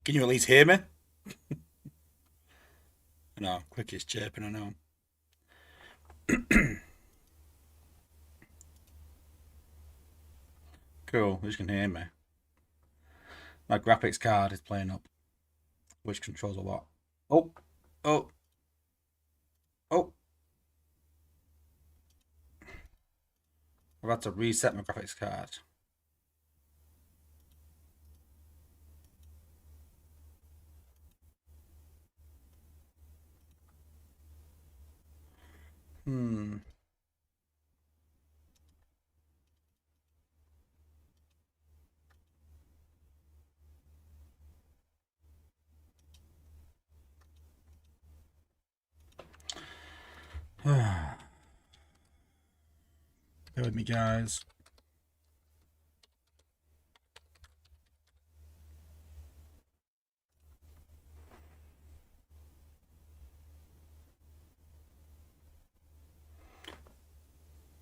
Can you at least hear me? No, Cricket's chirping, I know. Cool, who can hear me? My graphics card is playing up. Which controls a what? Oh, oh, oh. I've had to reset my graphics card. Hmm. Bear with me, guys.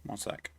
One sec.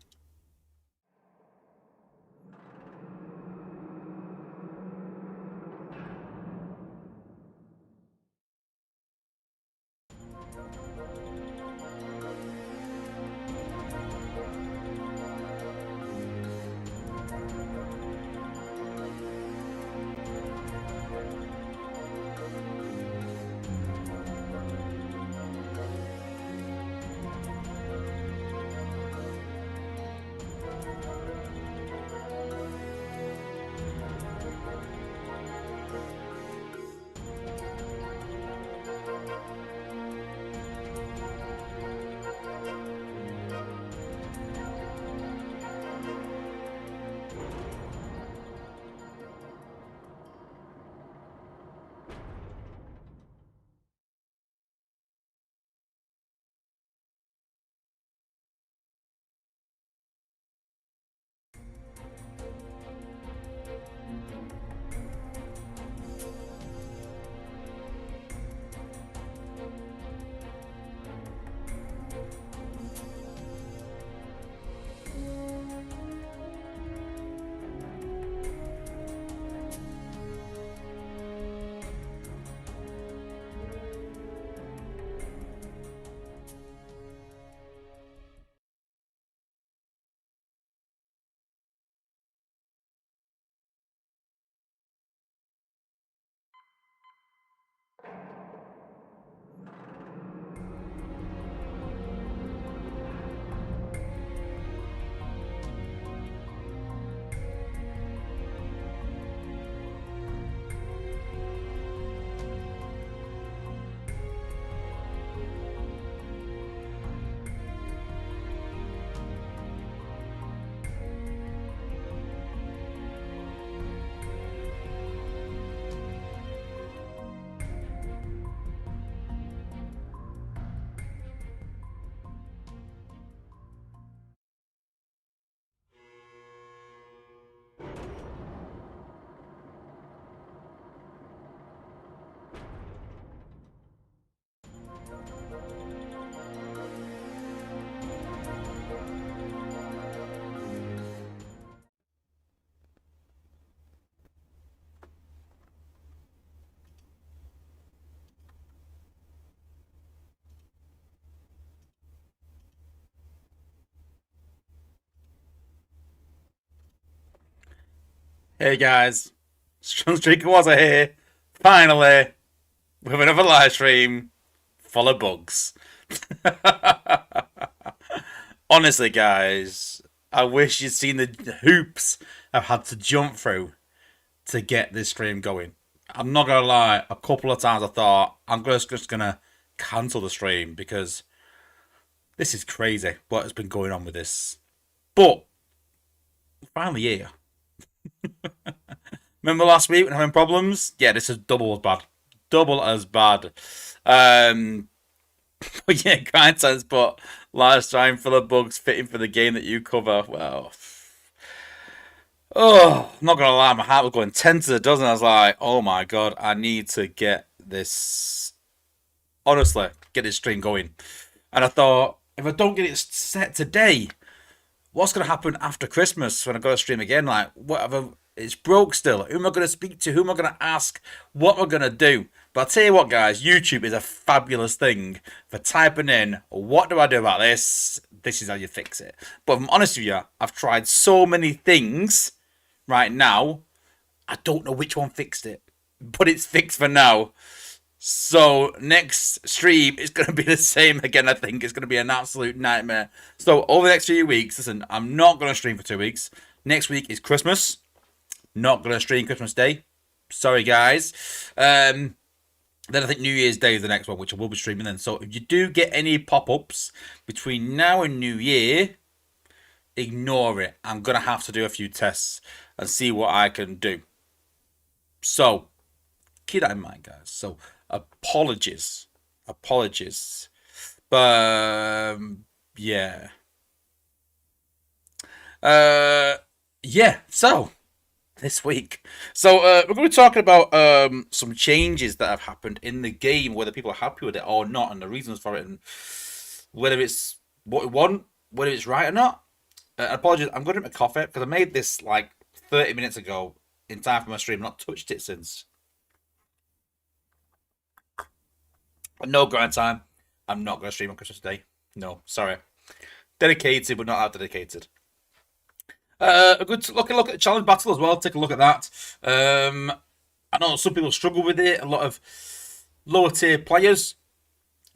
Hey guys, Strong Streaker was here, finally, with another live stream full of bugs. Honestly, guys, I wish you'd seen the hoops I've had to jump through to get this stream going. I'm not gonna lie, a couple of times I thought I'm just gonna cancel the stream because this is crazy what has been going on with this. But finally here. Remember last week when having problems? Yeah, this is double as bad. Double as bad. But yeah, grind sense, but last time full of bugs fitting for the game that you cover. Well, oh, I'm not gonna lie, my heart was going 10 to the dozen. I was like, oh my god, I need to get this. Honestly, get this stream going. And I thought, if I don't get it set today, what's gonna happen after Christmas when I go to stream again? Like, whatever. It's broke still. Who am I going to speak to? Who am I going to ask? What am I going to do? But I'll tell you what, guys, YouTube is a fabulous thing for typing in, what do I do about this? This is how you fix it. But if I'm honest with you, I've tried so many things right now, I don't know which one fixed it. But it's fixed for now. So next stream is going to be the same again. I think it's going to be an absolute nightmare. So over the next few weeks, listen, I'm not going to stream for 2 weeks. Next week is Christmas. Not going to stream Christmas Day. Sorry, guys. Then I think New Year's Day is the next one, which I will be streaming then. So if you do get any pop-ups between now and New Year, ignore it. I'm going to have to do a few tests and see what I can do. So keep that in mind, guys. So apologies. But yeah. Yeah, so this week. So we're going to be talking about some changes that have happened in the game, whether people are happy with it or not, and the reasons for it, and whether it's what we want, whether it's right or not. Apologies, I'm going to drink my coffee because I made this like 30 minutes ago in time for my stream. I've not touched it since. No grind time. I'm not going to stream on Christmas Day. No, sorry. Dedicated, but not that dedicated. A good look at the challenge battle as well. Take a look at that. I know some people struggle with it. A lot of lower tier players.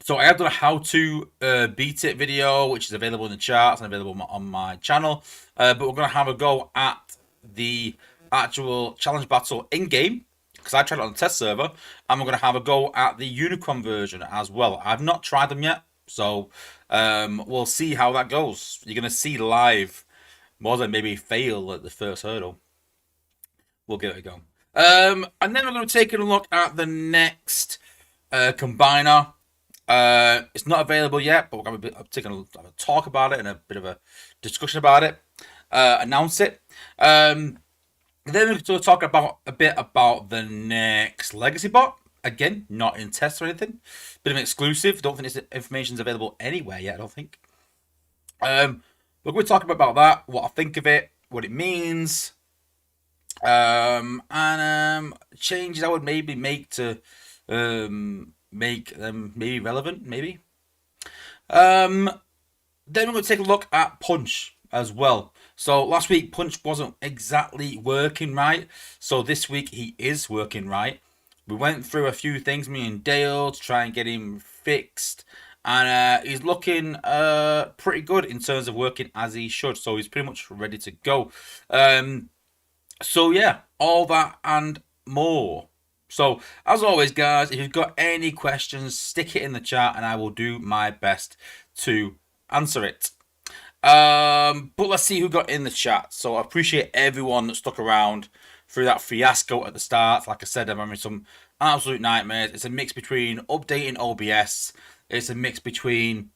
So I have done a how to beat it video, which is available in the charts and available on my channel. But we're going to have a go at the actual challenge battle in game, because I tried it on the test server, and we're going to have a go at the Unicron version as well. I've not tried them yet, so we'll see how that goes. You're going to see live more than maybe fail at the first hurdle. We'll give it a go. And then we're going to take a look at the next combiner. It's not available yet, but we're going to be taking a talk about it and a bit of a discussion about it. Announce it. Then we're going to talk about a bit about the next legacy bot. Again, not in test or anything. Bit of an exclusive. Don't think this information is available anywhere yet, I don't think. We're going to talk about that, what I think of it, what it means, and changes I would maybe make to make them maybe relevant, maybe. Then we're going to take a look at Punch as well. So last week Punch wasn't exactly working right, so this week he is working right. We went through a few things, me and Dale, to try and get him fixed, and he's looking pretty good in terms of working as he should, so he's pretty much ready to go. So yeah, all that and more. So as always, guys, if you've got any questions, stick it in the chat and I will do my best to answer it. But let's see who got in the chat. So I appreciate everyone that stuck around through that fiasco at the start. Like I said, I'm having some absolute nightmares. It's a mix between updating OBS. It's a mix between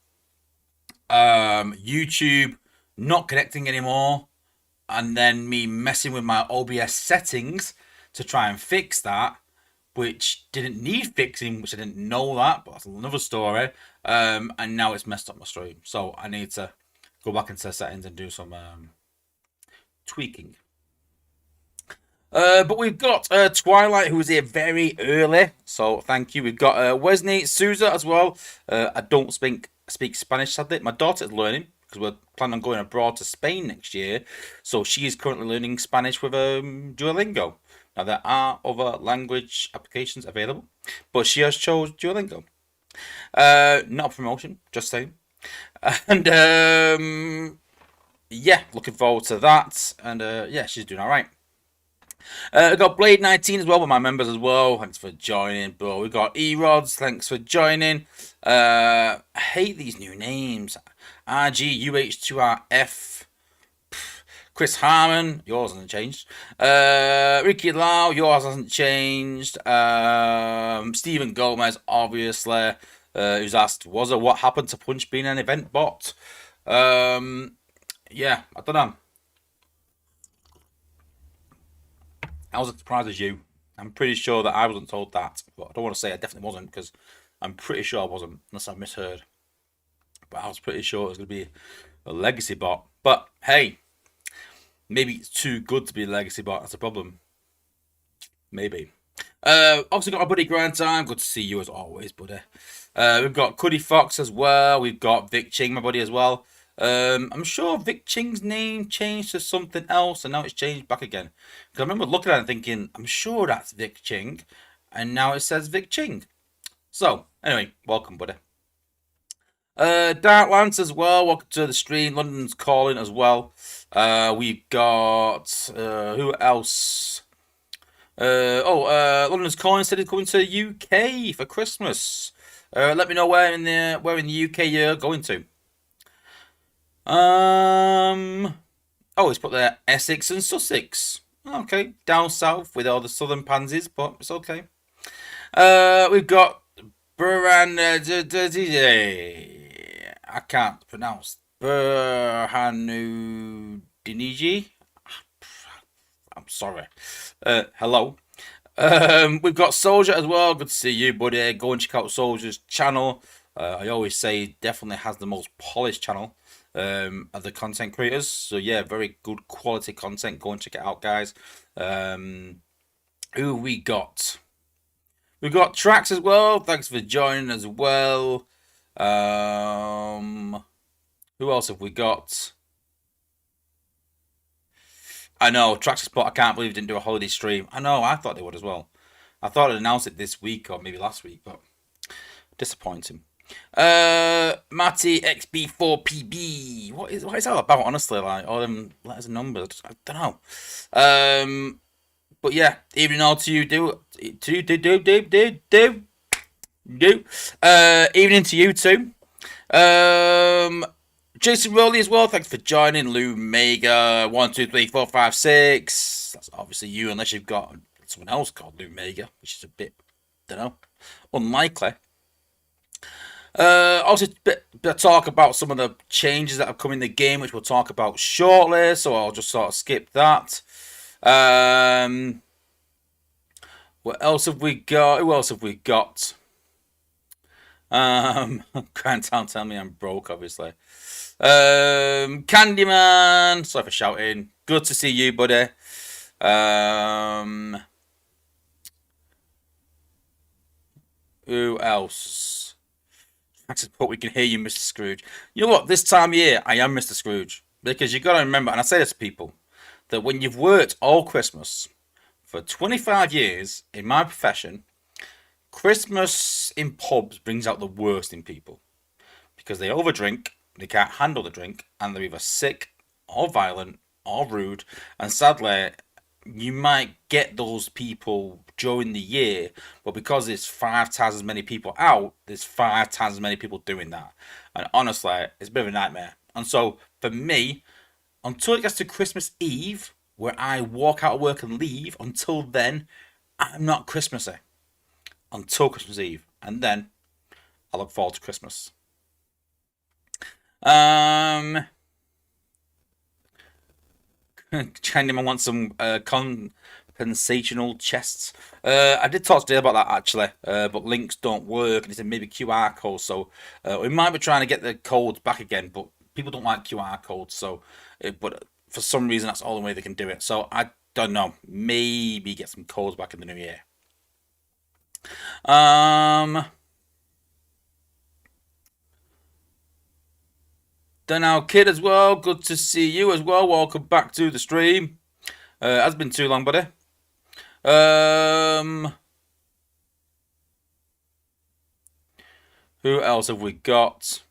YouTube not connecting anymore, and then me messing with my OBS settings to try and fix that, which didn't need fixing, which I didn't know that, but that's another story. And now it's messed up my stream. So I need to go back into settings and do some tweaking. But we've got Twilight, who was here very early, so thank you. We've got Wesley Souza as well. I don't speak Spanish, sadly. My daughter's learning, because we're planning on going abroad to Spain next year, so she is currently learning Spanish with Duolingo. Now, there are other language applications available, but she has chose Duolingo. Not a promotion, just saying. And yeah, looking forward to that. And yeah, she's doing all right. We've got Blade 19 as well with my members as well. Thanks for joining, bro. We've got E-Rods. Thanks for joining. I hate these new names. RGUH2RF. Chris Harmon. Yours hasn't changed. Ricky Lau. Yours hasn't changed. Stephen Gomez, obviously. Who's asked, what happened to Punch being an event bot? Yeah, I don't know. I was as surprised as you. I'm pretty sure that I wasn't told that, but I don't want to say I definitely wasn't, because I'm pretty sure I wasn't, unless I misheard. But I was pretty sure it was going to be a legacy bot. But hey, Maybe it's too good to be a legacy bot. That's a problem. Maybe. Also got our buddy Grind Time. Good to see you as always, buddy. We've got Cuddy Fox as well. We've got Vic Ching, my buddy, as well. I'm sure Vic Ching's name changed to something else, and now it's changed back again. Because I remember looking at it and thinking, I'm sure that's Vic Ching, and now it says Vic Ching. So, anyway, welcome, buddy. Dark Lance as well. Welcome to the stream. London's calling as well. We've got who else? London's calling said he's coming to the UK for Christmas. Let me know where in the UK you're going to. He's put there Essex and Sussex. Okay, down south with all the southern pansies, but it's okay. We've got Buran. I can't pronounce Burhanu Diniji. I'm sorry. Hello. We've got Soldier as well. Good to see you, buddy. Go and check out Soldier's channel. I always say definitely has the most polished channel of the content creators. So yeah, very good quality content. Go and check it out, guys. Who we got? We've got Trax as well. Thanks for joining as well. Who else have we got? I know, Traxxas Spot, I can't believe didn't do a holiday stream. I know, I thought they would as well. I thought I'd announce it this week or maybe last week, but disappointing. Matty XB4PB. What is that about, honestly? Like, all them letters and numbers. I don't know. But yeah, evening all to you. Evening to you too. Jason Rowley as well. Thanks for joining. Lou Mega 1 2 3 4 5 6. That's obviously you, unless you've got someone else called Lou Mega, which is a bit, don't know, unlikely. Also, a bit of talk about some of the changes that have come in the game, which we'll talk about shortly. So I'll just sort of skip that. What else have we got? Who else have we got? Can't tell me I'm broke, obviously. Candyman, sorry for shouting. Good to see you, buddy. Who else? But we can hear you, Mr. Scrooge. You know what? This time of year, I am Mr. Scrooge. Because you got to remember, and I say this to people, that when you've worked all Christmas for 25 years in my profession, Christmas in pubs brings out the worst in people. Because they overdrink, they can't handle the drink, and they're either sick or violent or rude. And sadly, you might get those people during the year, but because there's 5 times as many people out, there's 5 times as many people doing that. And honestly, it's a bit of a nightmare. And so for me, until it gets to Christmas Eve, where I walk out of work and leave, until then, I'm not Christmassy. Until Christmas Eve. And then I look forward to Christmas. Candyman wants some compensational chests. I did talk today about that actually, but links don't work, and it's a maybe QR code. So we might be trying to get the codes back again, but people don't like QR codes. So, but for some reason, that's the only way they can do it. So I don't know. Maybe get some codes back in the new year. Dunnow Kid as well. Good to see you as well. Welcome back to the stream. Has been too long, buddy. Who else have we got?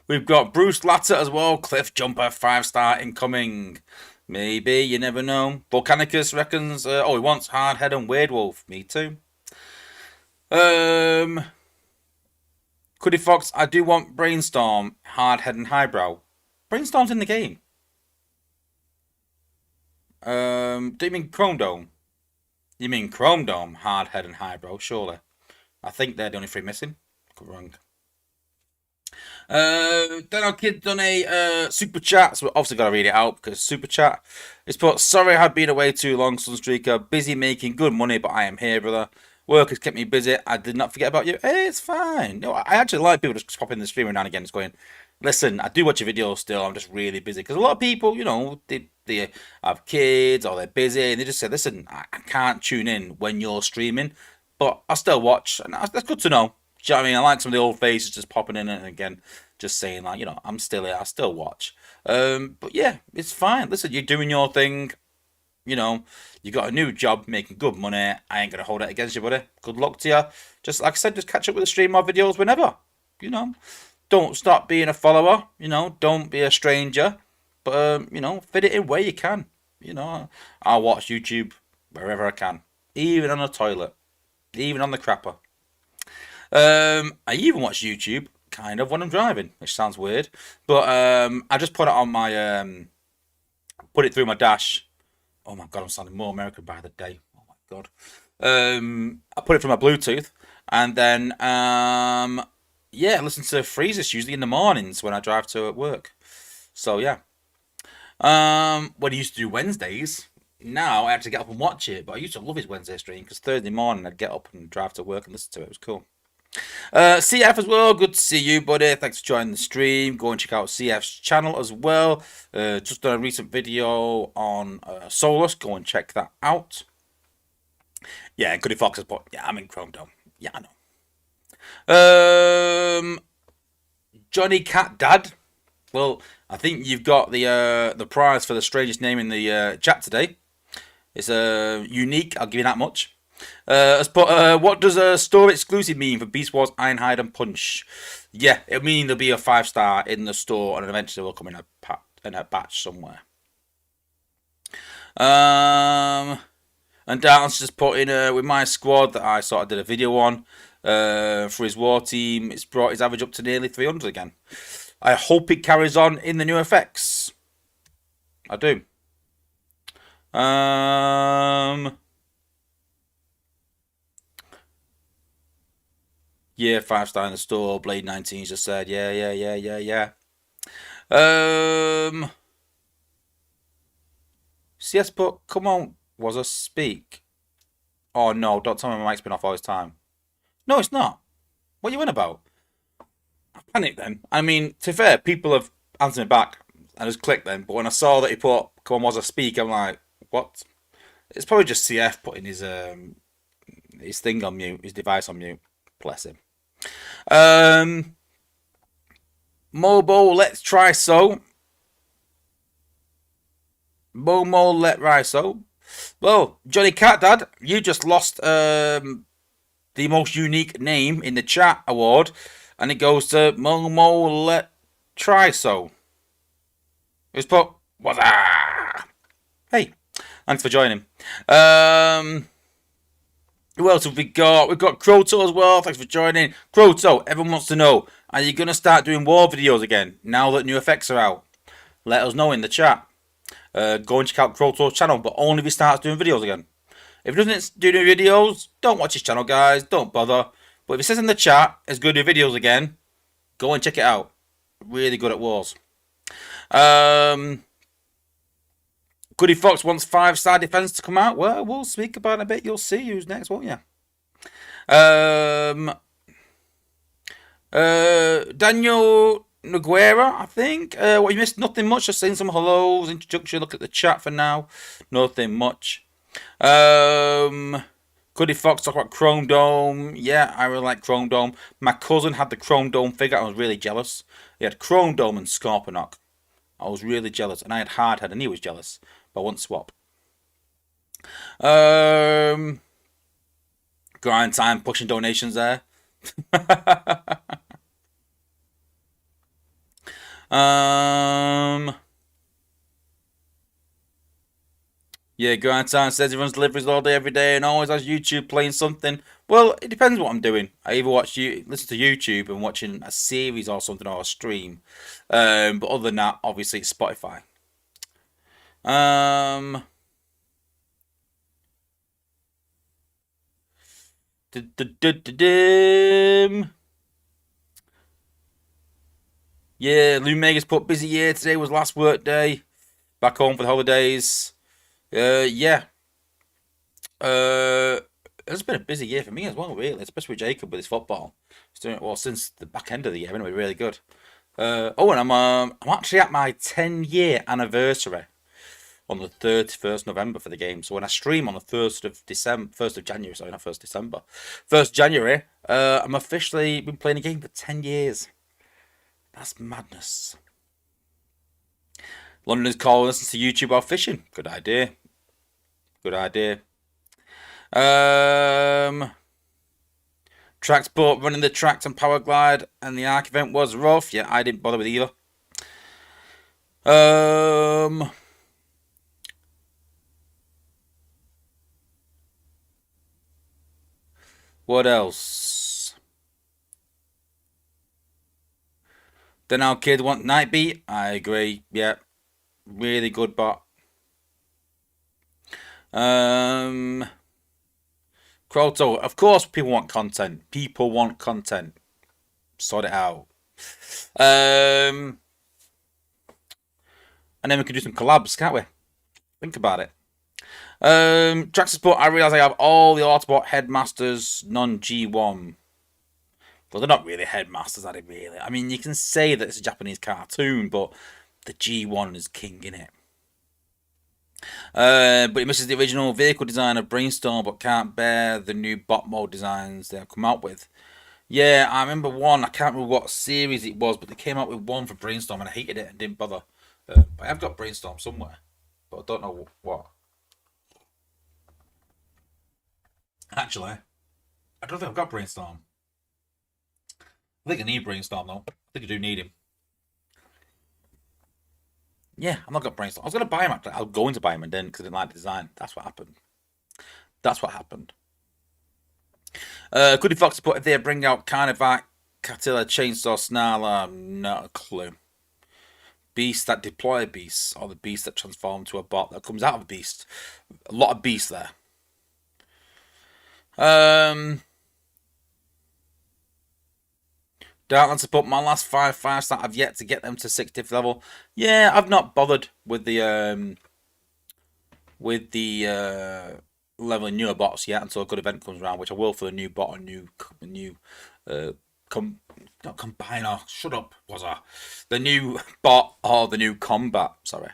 We've got Bruce Latter as well. Cliff Jumper 5-star incoming. Maybe, you never know. Volcanicus reckons, he wants Hardhead and Weird Wolf. Me too. Cuddy Fox, I do want Brainstorm, Hardhead and Highbrow. Brainstorm's in the game. Do you mean Chrome Dome? You mean Chrome Dome, Hardhead and Highbrow, surely. I think they're the only 3 missing. Could be wrong. Then our kid done a super chat, so we obviously got to read it out because super chat. It's put, sorry I've been away too long, Sunstreaker. Busy making good money, but I am here, brother. Work has kept me busy. I did not forget about you. Hey, it's fine. No, I actually like people just popping the stream every now and again, just going, Listen, I do watch your videos still. I'm just really busy because a lot of people, they have kids or they're busy and they just say, "Listen, I can't tune in when you're streaming," but I still watch, and that's good to know. Do you know what I mean? I like some of the old faces just popping in and again, just saying like, I'm still here. I still watch. But yeah, it's fine. Listen, you're doing your thing. You know, you got a new job making good money. I ain't gonna hold it against you, buddy. Good luck to you. Just like I said, just catch up with the stream or videos whenever. You know, don't stop being a follower. Don't be a stranger. But fit it in where you can. I'll watch YouTube wherever I can, even on the toilet, even on the crapper. I even watch YouTube kind of when I'm driving, which sounds weird, but I just put it on my put it through my dash. Oh my god, I'm sounding more American by the day. Oh my god. I put it through my Bluetooth, and then yeah, I listen to Freezes usually in the mornings when I drive to work. So yeah. When I used to do Wednesdays, now I have to get up and watch it. But I used to love his Wednesday stream because Thursday morning I'd get up and drive to work and listen to it. It was cool. CF as well, good to see you, buddy. Thanks for joining the stream. Go and check out CF's channel as well. Just done a recent video on Solus. Go and check that out. Yeah, and Goody Fox has put, yeah, I'm in Chrome Dome. Yeah, I know. Johnny Cat Dad. Well, I think you've got the prize for the strangest name in the chat today. It's unique, I'll give you that much. What does a store exclusive mean for Beast Wars, Ironhide, and Punch? Yeah, it'll mean there'll be a 5-star in the store, and eventually will come in a batch somewhere. And Darren's just put in with my squad that I sort of did a video on for his war team. It's brought his average up to nearly 300 again. I hope it carries on in the new effects. I do. Yeah, 5-star in the store. Blade 19 just said, yeah. CS put, come on, was a speak. Oh no, don't tell me my mic's been off all this time. No, it's not. What are you in about? I panicked then. I mean, to be fair, people have answered me back. I just clicked then, but when I saw that he put, come on, was a speak, I'm like, what? It's probably just CF putting his thing on mute, his device on mute. Bless him. Mobo, let's try so. Momo, let try so. Well, Johnny Cat Dad, you just lost the most unique name in the chat award, and it goes to Momo, let try so. It's put, what's that? Hey, thanks for joining. Who else have we got? We've got Croto as well. Thanks for joining. Croto, everyone wants to know, are you going to start doing war videos again now that new effects are out? Let us know in the chat. Go and check out Croto's channel, but only if he starts doing videos again. If he doesn't do new videos, don't watch his channel, guys. Don't bother. But if he says in the chat, it's going to do videos again, go and check it out. Really good at wars. Goody Fox wants 5-star defense to come out. Well, we'll speak about it a bit. You'll see who's next, won't you? Daniel Noguera, I think. What you missed? Nothing much. Just saying some hellos, introduction. Look at the chat for now. Nothing much. Goody Fox talk about Chrome Dome. Yeah, I really like Chrome Dome. My cousin had the Chrome Dome figure. I was really jealous. He had Chrome Dome and Scorponok. I was really jealous, and I had Hardhead, and he was jealous. But I wouldn't swap. Grind time, pushing donations there. Yeah, Grind time says he runs deliveries all day, every day, and always has YouTube playing something. Well, it depends what I'm doing. I either listen to YouTube and watching a series or something or a stream. But other than that, obviously it's Spotify. Yeah, Lou Megas put busy year. Today was last work day. Back home for the holidays. Yeah. It's been a busy year for me as well, really, especially with Jacob with his football. He's doing it well since the back end of the year, anyway, really good. And I'm actually at my 10-year anniversary on the 31st November for the game. So when I stream on the 1st of January, sorry, not 1st December, 1st January, I'm officially been playing a game for 10 years. That's madness. Londoners call listen to YouTube while fishing. Good idea. Good idea. Track sport, running the tracks and power glide, and the arc event was rough. Yeah, I didn't bother with either. What else? Then our kid want Night Beat. I agree. Yeah, really good bot. Croto, of course people want content. People want content. Sort it out. And then we can do some collabs, can't we? Think about it. Track support, I realise I have all the Autobot headmasters, non G1. Well, they're not really headmasters, are they really? I mean, you can say that it's a Japanese cartoon, but the G1 is king in it. But it misses the original vehicle design of Brainstorm, but can't bear the new bot mode designs they've come out with. Yeah, I remember one. I can't remember what series it was, but they came out with one for Brainstorm, and I hated it and didn't bother. But I have got Brainstorm somewhere, but I don't know what. Actually, I don't think I've got Brainstorm. I think I need Brainstorm though. I think I do need him. Yeah, I'm not got Brainstorm. I was gonna buy him actually. I was going to buy him and then because I didn't like the design. That's what happened. That's what happened. Could Fox support if they bring out Carnivac, Catilla, Chainsaw, Snarler? Not a clue. Beasts that deploy a beast, or the beast that transform to a bot that comes out of a beast. A lot of beasts there. Darkland support my last five stars. I've yet to get them to 60th level. Yeah, I've not bothered with the leveling newer bots yet until a good event comes around, which I will for the new bot and new not combiner. Shut up, was I? The new bot or the new combat. Sorry.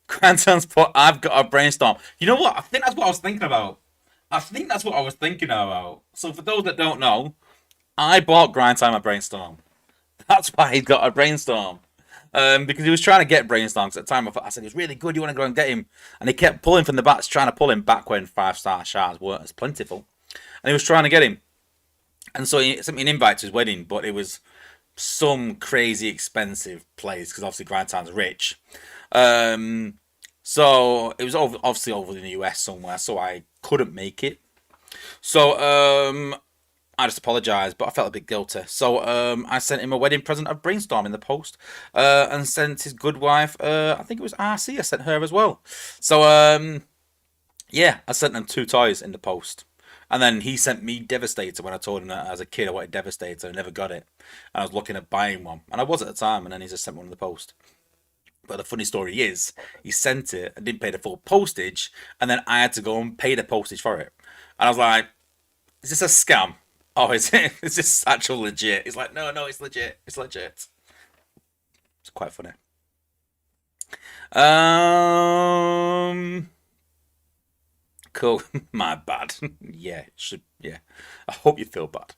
Grand Transport. I've got a brainstorm. You know what? I think that's what I was thinking about. So for those that don't know, I bought Grind Time a Brainstorm. That's why he got a Brainstorm. Because he was trying to get Brainstorm. Because at the time I said, he's really good, you want to go and get him. And he kept pulling from the backs, trying to pull him back when 5-star shards weren't as plentiful. And he was trying to get him. And so he sent me an invite to his wedding, but it was some crazy expensive place, because obviously Grind Time's rich. So it was obviously over in the US somewhere, so I couldn't make it. So I just apologised, but I felt a bit guilty. So I sent him a wedding present of Brainstorm in the post, and sent his good wife, I think it was RC, I sent her as well. So yeah, I sent them 2 toys in the post. And then he sent me Devastator when I told him that as a kid I wanted Devastator. I never got it. And I was looking at buying one. And I was at the time, and then he just sent one in the post. But the funny story is, he sent it and didn't pay the full postage, and then I had to go and pay the postage for it. And I was like, is this a scam? Oh, is it? Is this actual legit? He's like, no, it's legit. It's legit. It's quite funny. Cool. My bad. Yeah, should yeah. I hope you feel bad.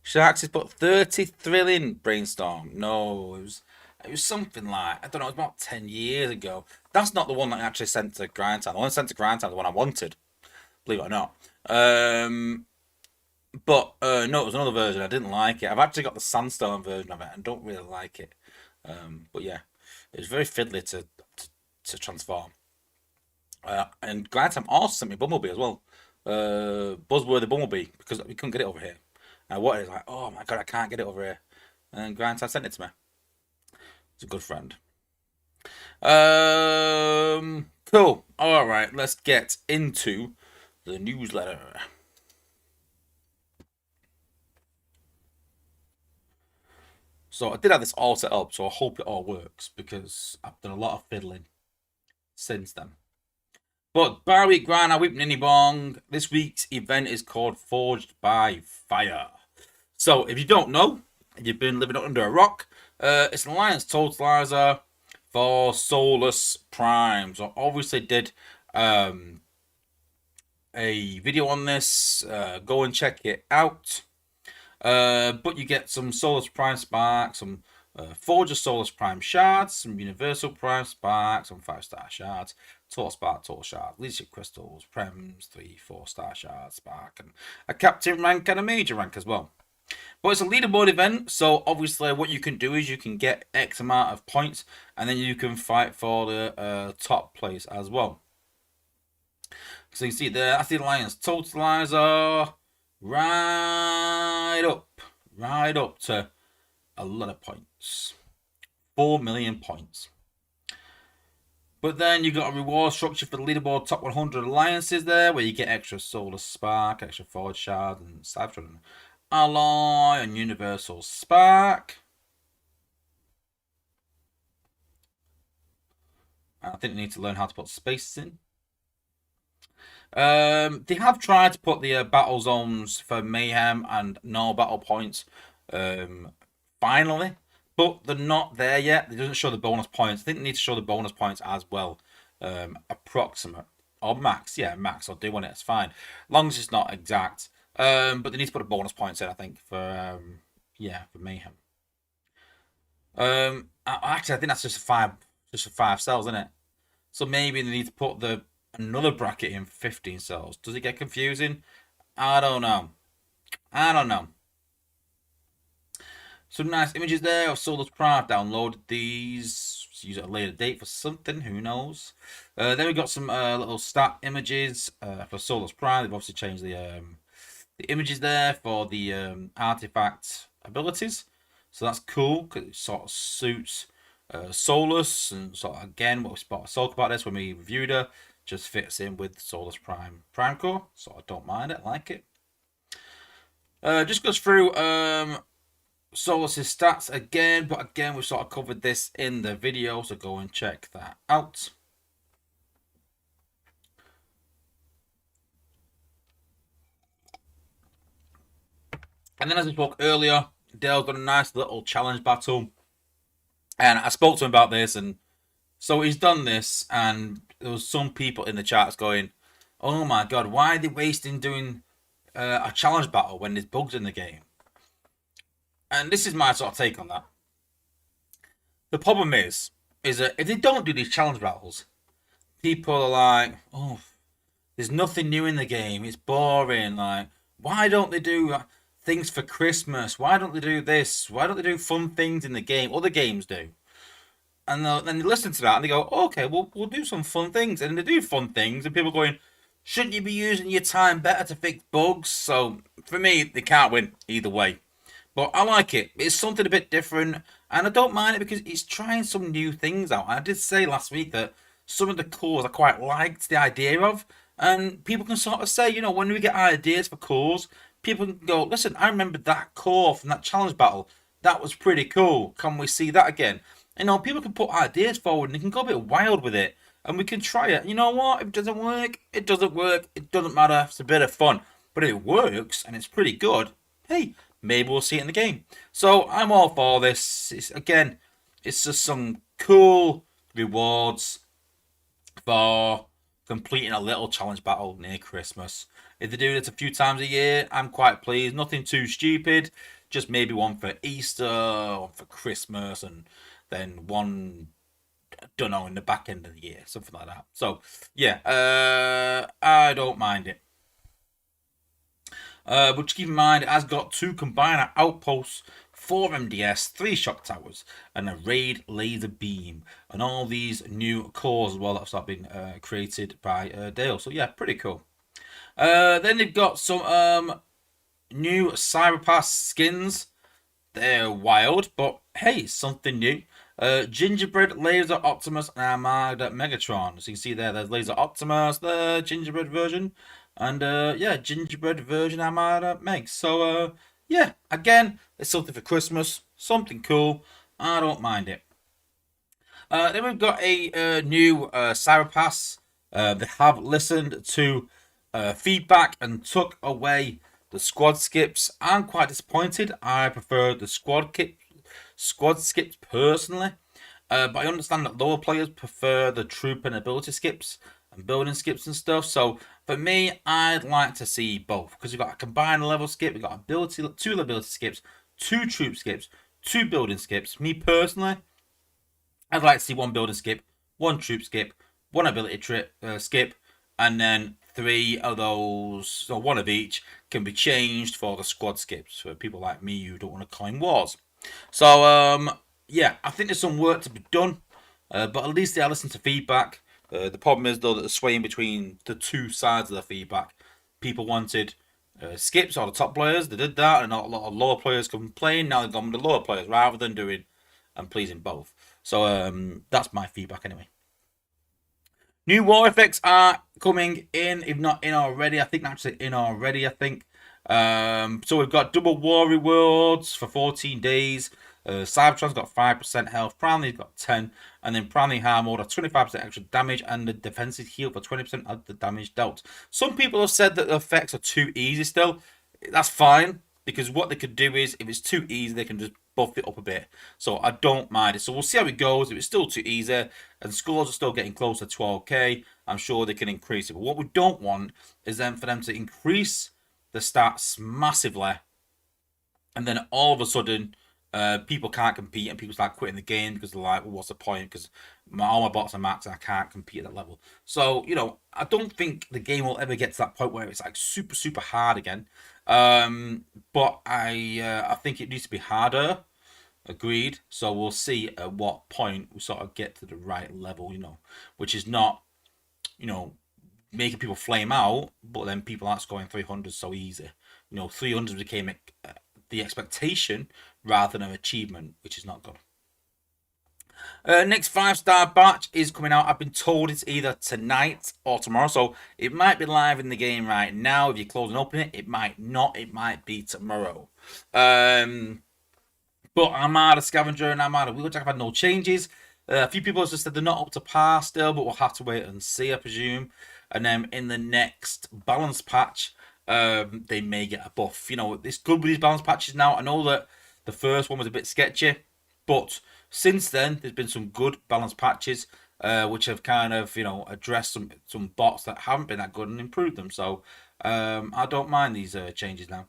Sharks has put 30 thrilling Brainstorm. No, it was something like, I don't know, it was about 10 years ago. That's not the one that I actually sent to Grind Time. The one I sent to Grind Time is the one I wanted, believe it or not. But no, it was another version. I didn't like it. I've actually got the Sandstone version of it and don't really like it. But yeah, it was very fiddly to transform. And Grind Time also sent me Bumblebee as well. Buzzworthy Bumblebee, because we couldn't get it over here. And what is like, oh my god, I can't get it over here. And Grind Time sent it to me. He's a good friend. Cool. All right, let's get into the newsletter. So I did have this all set up, so I hope it all works because I've done a lot of fiddling since then. But Barweek Grind, I whip Ninny Bong. This week's event is called Forged by Fire. So if you don't know, if you've been living under a rock, it's an Alliance Totalizer for Solus Prime. So obviously did a video on this. Go and check it out. But you get some Solus Prime Sparks, some Forger Solus Prime Shards, some Universal Prime Sparks, some 5-star Shards, Total Spark, Total Shard, Leadership Crystals, Prems, 3-4-star Shards, Spark, and a Captain rank and a Major rank as well. But it's a leaderboard event, so obviously what you can do is you can get X amount of points, and then you can fight for the top place as well. So you see there, that's the Alliance Totalizer, right up to a lot of points. 4 million points. But then you got a reward structure for the leaderboard top 100 alliances there, where you get extra Solar Spark, extra Forge Shard, and Cybertron Alloy, and Universal Spark. I think they need to learn how to put spaces in. They have tried to put the battle zones for Mayhem and no battle points finally, but they're not there yet. It doesn't show the bonus points. I think they need to show the bonus points as well. Approximate or max. Yeah, max. I'll do on it. It's fine. As long as it's not exact. But they need to put a bonus points in, I think, for for Mayhem. Actually, I think that's just a 5 cells, isn't it? So maybe they need to put another bracket in 15 cells. Does it get confusing? I don't know. Some nice images there of Solus Prime. Downloaded these. Use it at a later date for something. Who knows? Then we got some little stat images for Solus Prime. They've obviously changed the images there for the artifact abilities. So that's cool because it sort of suits Solus, and sort of again what we spoke about this when we reviewed her. Just fits in with Solus Prime Core, so I don't mind it. I like it. Just goes through Solus's stats again, but again we've sort of covered this in the video, so go and check that out. And then, as we spoke earlier, Dale's done a nice little challenge battle, and I spoke to him about this, and so he's done this, and there was some people in the chats going, "Oh my god, why are they wasting doing a challenge battle when there's bugs in the game?" And this is my sort of take on that. The problem is that if they don't do these challenge battles, people are like, "Oh, there's nothing new in the game. It's boring. Like, why don't they do things for Christmas? Why don't they do this? Why don't they do fun things in the game? Other games do." And then they listen to that and they go, "Okay, we'll do some fun things." And they do fun things, and people are going, "Shouldn't you be using your time better to fix bugs?" So for me, they can't win either way. But I like it. It's something a bit different, and I don't mind it because it's trying some new things out. I did say last week that some of the cores I quite liked the idea of, and people can sort of say, when we get ideas for cores, people can go, "Listen, I remember that core from that challenge battle. That was pretty cool. Can we see that again?" People can put ideas forward and they can go a bit wild with it, and we can try it. You know what? If it doesn't work, it doesn't work. It doesn't matter. It's a bit of fun. But if it works and it's pretty good, hey, maybe we'll see it in the game. So I'm all for this. It's just some cool rewards for completing a little challenge battle near Christmas. If they do this a few times a year, I'm quite pleased. Nothing too stupid. Just maybe one for Easter, one for Christmas, and then one, I don't know, in the back end of the year, something like that. So yeah, I don't mind it. But just keep in mind, it has got 2 combiner outposts, 4 MDS, 3 shock towers, and a raid laser beam, and all these new cores as well that have been created by Dale. So yeah, pretty cool. Then they've got some new Cyberpass skins. They're wild, but hey, something new. Gingerbread, Laser Optimus, and Armada Megatron. So you can see there's Laser Optimus, the Gingerbread version, and Gingerbread version Armada Meg. So again, it's something for Christmas, something cool. I don't mind it. Then we've got a new Cyberpass. They have listened to feedback and took away The squad skips, I'm quite disappointed. I prefer the squad skips personally. But I understand that lower players prefer the troop and ability skips and building skips and stuff. So for me, I'd like to see both because we've got a combined level skip, we've got ability, two ability skips, two troop skips, two building skips. Me personally, I'd like to see one building skip, one troop skip, one ability skip, and then three of those, so one of each, can be changed for the squad skips for people like me who don't want to climb wars. So, yeah, I think there's some work to be done, but at least they are listening to feedback. The problem is, though, that they're swaying between the two sides of the feedback. People wanted skips or the top players, they did that, and a lot of lower players complained. Now they've gone with the lower players rather than doing and pleasing both. So that's my feedback anyway. New war effects are coming in, if not in already. I think actually in already. I think. So we've got double war rewards for 14 days. Cybertron's got 5% health, Prownley's got 10, and then Prownley Harm Order 25% extra damage, and the defensive heal for 20% of the damage dealt. Some people have said that the effects are too easy still. That's fine, because what they could do is, if it's too easy, they can just buff it up a bit. So I don't mind it. So we'll see how it goes. If it's still too easy, and scores are still getting close to 12k, I'm sure they can increase it. But what we don't want is then for them to increase the stats massively, and then all of a sudden people can't compete and people start quitting the game because they're like, well, what's the point? Because all my bots are maxed and I can't compete at that level. So, I don't think the game will ever get to that point where it's like super, super hard again. But I think it needs to be harder. Agreed. So we'll see at what point we sort of get to the right level, which is not, making people flame out, but then people aren't scoring 300 so easy. 300 became the expectation rather than an achievement, which is not good. Next 5-star batch is coming out. I've been told it's either tonight or tomorrow, so it might be live in the game right now. If you close and open it, it might not. It might be tomorrow. But Armada Scavenger and Armada Wheeljack have had no changes. A few people have just said they're not up to par still, but we'll have to wait and see, I presume. And then in the next balance patch, they may get a buff. It's good with these balance patches now. I know that the first one was a bit sketchy, but since then there's been some good balance patches, which have kind of addressed some bots that haven't been that good and improved them. So I don't mind these changes now.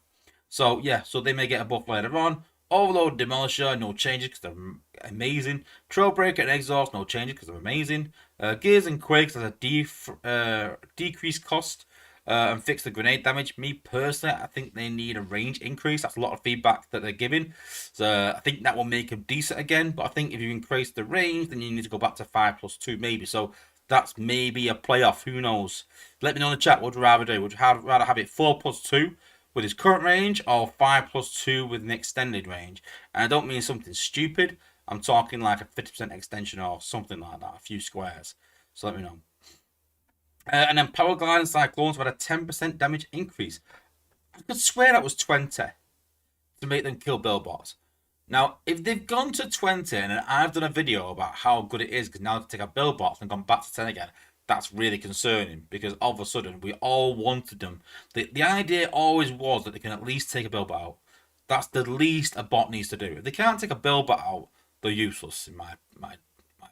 So yeah, so they may get a buff later on. Overload, Demolisher, no changes because they're amazing. Trailbreaker and Exhaust, no changes because they're amazing. Gears and Quakes has a decreased cost and fix the grenade damage. Me personally, I think they need a range increase. That's a lot of feedback that they're giving. So I think that will make them decent again. But I think if you increase the range, then you need to go back to 5+2 maybe. So that's maybe a playoff. Who knows? Let me know in the chat. What would you rather do? Would you rather have it 4+2 with his current range or 5+2 with an extended range? And I don't mean something stupid. I'm talking like a 50% extension or something like that, a few squares. So let me know. And then Power Glide and Cyclones had a 10% damage increase. I could swear that was 20 to make them kill Billbots. Now, if they've gone to 20 and I've done a video about how good it is because now they take out Billbots and gone back to 10 again, that's really concerning because all of a sudden we all wanted them. The idea always was that they can at least take a Billbot out. That's the least a bot needs to do. If they can't take a Billbot out, they're useless in my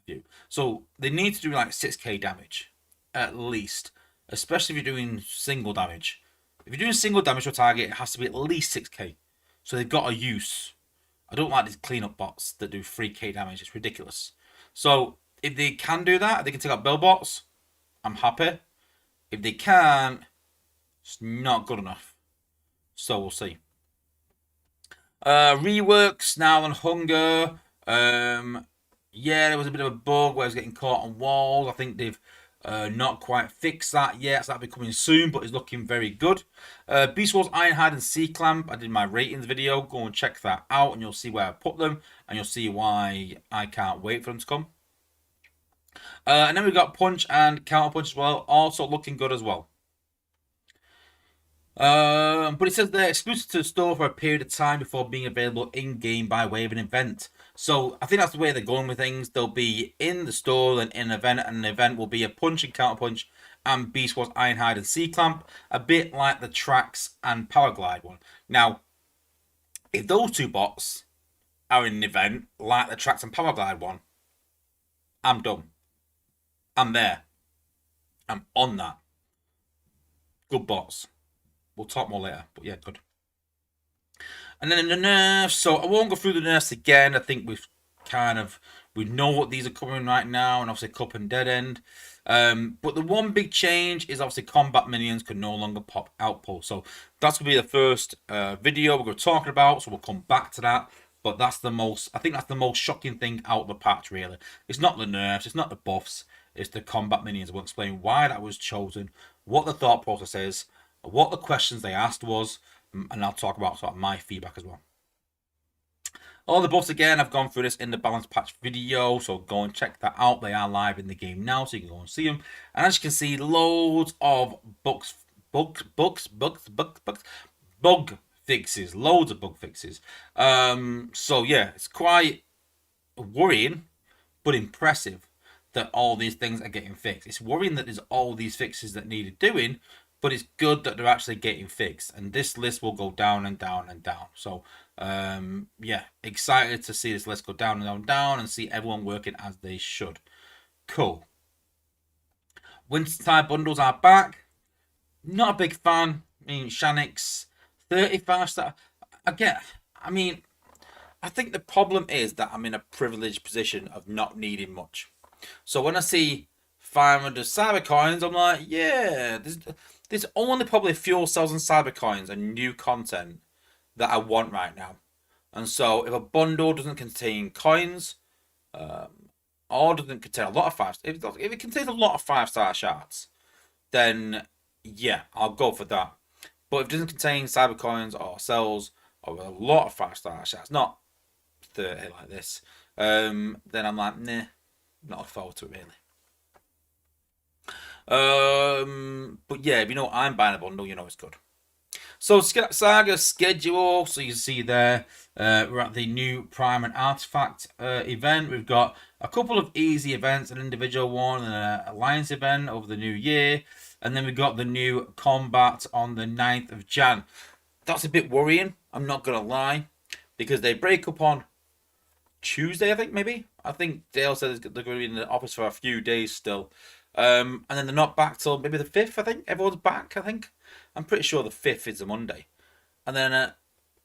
view. So they need to do like 6k damage at least, especially if you're doing single damage. If you're doing single damage to a target, it has to be at least 6k. So they've got a use. I don't like these cleanup bots that do 3k damage. It's ridiculous. So if they can do that, they can take out Billbots, I'm happy. If they can't, it's not good enough. So we'll see. Reworks now on Hunger. Yeah, there was a bit of a bug where I was getting caught on walls. I think they've not quite fixed that yet, so that'll be coming soon, but it's looking very good. Beast Wars, Ironhide, and Sea Clamp. I did my ratings video. Go and check that out, and you'll see where I put them, and you'll see why I can't wait for them to come. And then we've got Punch and Counter Punch as well, also looking good as well. But it says they're exclusive to the store for a period of time before being available in-game by way of an event. So I think that's the way they're going with things. They'll be in the store and in an event, and an event will be a Punch and Counter Punch, and Beast Wars Ironhide and Sea Clamp, a bit like the Trax and Powerglide one. Now, if those two bots are in an event like the Trax and Powerglide one, I'm done. I'm there. I'm on that. Good bots. We'll talk more later, but yeah, good. And then in the nerfs, so I won't go through the nerfs again. I think we know what these are coming right now, and obviously Cup and Dead End. But the one big change is obviously combat minions can no longer pop outposts. So that's gonna be the first video we're gonna be talking about. So we'll come back to that. But I think that's the most shocking thing out of the patch. Really, it's not the nerfs, it's not the buffs, it's the combat minions. We'll explain why that was chosen, what the thought process is, what the questions they asked was, and I'll talk about sort of my feedback as well. All the buffs again, I've gone through this in the balance patch video, so go and check that out. They are live in the game now, so you can go and see them. And as you can see, loads of bug fixes, loads of bug fixes. So yeah, it's quite worrying, but impressive that all these things are getting fixed. It's worrying that there's all these fixes that needed doing, but it's good that they're actually getting fixed. And this list will go down and down and down. So yeah, excited to see this list go down and down and down and see everyone working as they should. Cool. Wintertide bundles are back. Not a big fan. I mean, Shanix, 35 star. I think the problem is that I'm in a privileged position of not needing much. So when I see 500 cyber coins, I'm like, yeah, there's only probably fuel cells and cyber coins and new content that I want right now. And so if a bundle doesn't contain coins, or doesn't contain a lot of if it contains a lot of 5-star shards, then yeah, I'll go for that. But if it doesn't contain cyber coins or cells or a lot of 5-star shards, not 30 like this, then I'm like, nah, not looking forward to it really. But yeah, if you know I'm buying a bundle, you know it's good. So Saga schedule, so you see there, we're at the new Prime and Artifact event. We've got a couple of easy events, an individual one and an alliance event over the new year. And then we've got the new combat on the 9th of Jan. That's a bit worrying, I'm not going to lie, because they break up on Tuesday, I think, maybe. I think Dale said they're going to be in the office for a few days still. And then they're not back till maybe the 5th, I think. Everyone's back, I think. I'm pretty sure the 5th is a Monday. And then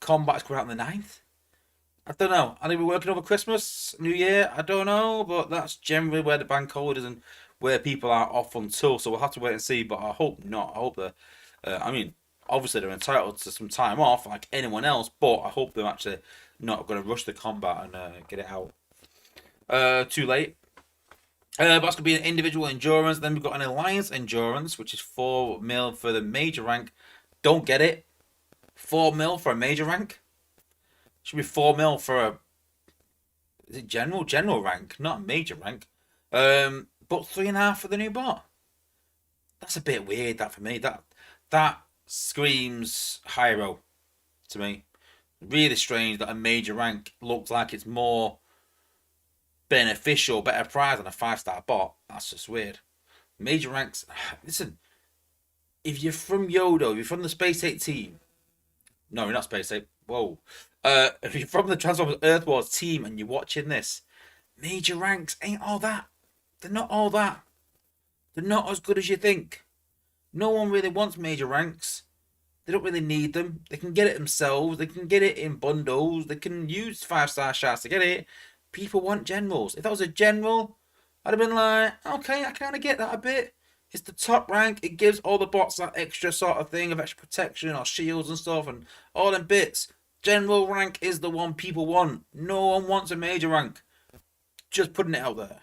combat's coming out on the 9th. I don't know. Are they working over Christmas, New Year? I don't know. But that's generally where the bank holidays and where people are off until. So we'll have to wait and see. But I hope not. I hope that... obviously they're entitled to some time off like anyone else. But I hope they're actually not going to rush the combat and get it out too late. But that's going to be an individual endurance. Then we've got an alliance endurance, which is 4 mil for the major rank. Don't get it. 4 mil for a major rank? Should be 4 mil for a... Is it general rank, not a major rank. But 3.5 for the new bot. That's a bit weird, that for me. That screams Hyro to me. Really strange that a major rank looks like it's more beneficial, better prize than a 5-star bot. That's just weird. Major ranks. Listen, if you're from Yodo, if you're from the Space 8 team. No, you're not Space 8. Whoa. If you're from the Transformers Earth Wars team and you're watching this, major ranks ain't all that. They're not all that. They're not as good as you think. No one really wants major ranks. They don't really need them. They can get it themselves. They can get it in bundles. They can use 5-star shards to get it. People want generals. If that was a general, I'd have been like, okay, I kind of get that a bit. It's the top rank. It gives all the bots that extra sort of thing of extra protection or shields and stuff and all them bits. General rank is the one people want. No one wants a major rank. Just putting it out there.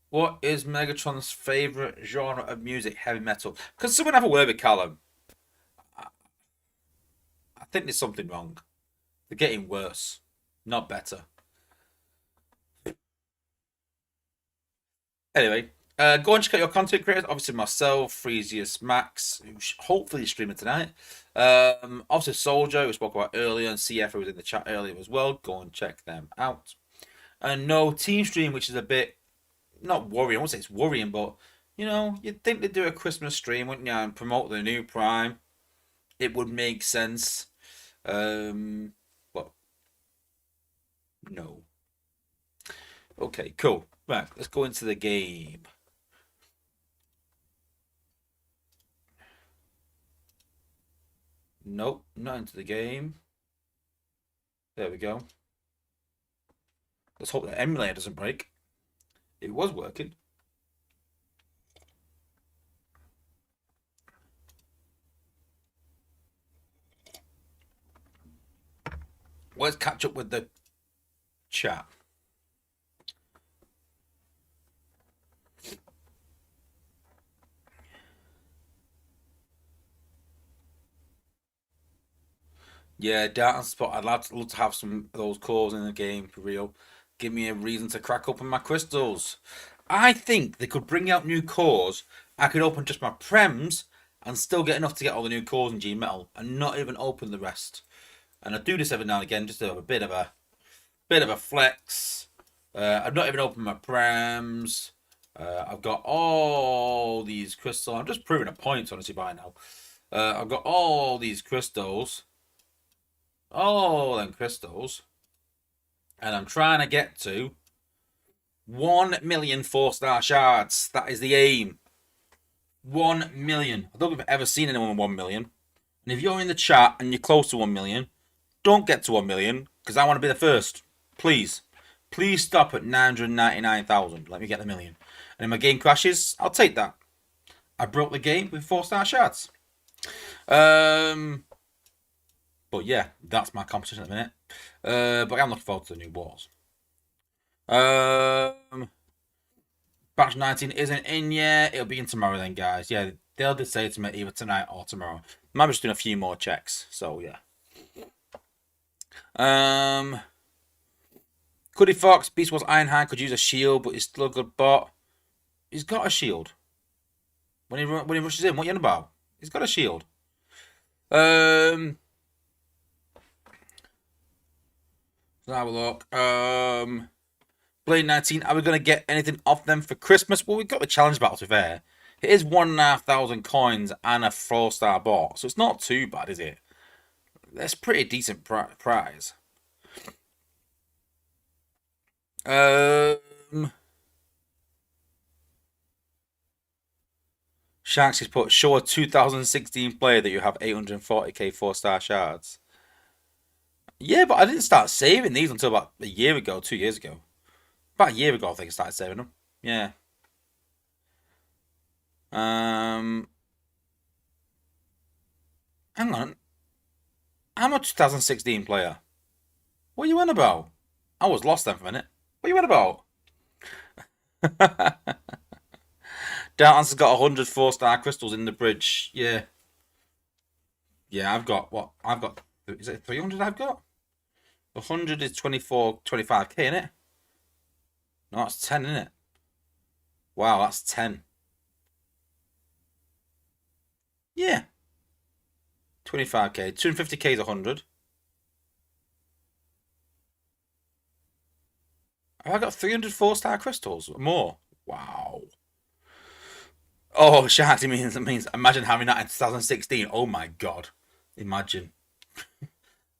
What is Megatron's favourite genre of music? Heavy metal. Can someone have a word with Callum? I think there's something wrong. They're getting worse, not better. Anyway, go and check out your content creators. Obviously myself, Freezius Max, who's hopefully streaming tonight. Obviously Soldier, who we spoke about earlier, and CF, who was in the chat earlier as well. Go and check them out. And no Team Stream, which is a bit not worrying. I won't say it's worrying, but you know, you'd think they'd do a Christmas stream, wouldn't you, and promote the new Prime. It would make sense. But no. Okay, cool. Right, let's go into the game. Nope, not into the game. There we go. Let's hope the emulator doesn't break. It was working. Let's catch up with the chat. Yeah, Dark Spot. I'd love to have some of those cores in the game for real. Give me a reason to crack open my crystals. I think they could bring out new cores. I could open just my prems and still get enough to get all the new cores in G Metal and not even open the rest. And I do this every now and again just to have a bit of a flex. I've not even opened my prems. I've got all these crystals. I'm just proving a point, honestly, by now. I've got all these crystals. All them crystals. And I'm trying to get to 1 million 4-star shards. That is the aim. 1 million. I don't think I've ever seen anyone with 1 million. And if you're in the chat and you're close to 1 million, don't get to 1 million because I want to be the first. Please. Please stop at 999,000. Let me get the million. And if my game crashes, I'll take that. I broke the game with 4-star shards. But yeah, that's my competition at the minute. But I'm looking forward to the new wars. Batch 19 isn't in yet. It'll be in tomorrow then, guys. Yeah, they'll just say to me either tonight or tomorrow. I'm just doing a few more checks, so yeah. Cuddy Fox, Beast Wars Ironhide could use a shield, but he's still a good bot. He's got a shield. When he rushes in, what are you on about? He's got a shield. Let's have a look. Blade 19, are we going to get anything off them for Christmas? Well, we've got the challenge battle to be fair. It is 1,500 coins and a 4-star bot, so it's not too bad, is it? That's pretty decent prize. Shanks has put, show a 2016 player that you have 840k 4-star shards. Yeah, but I didn't start saving these until about a year ago, 2 years ago. About a year ago, I think I started saving them. Yeah. Hang on. I'm a 2016 player. What are you on about? I was lost then for a minute. What are you on about? Darton's got 100 4-star crystals in the bridge. Yeah. Yeah, I've got what? I've got. Is it 300 I've got? 100 is 24, 25k, isn't it? No, that's 10, isn't it? Wow, that's 10. Yeah. 25k. 250k is 100. Have I got 300 4-star crystals? More. Wow. Oh, Shahati means imagine having that in 2016. Oh my god. Imagine.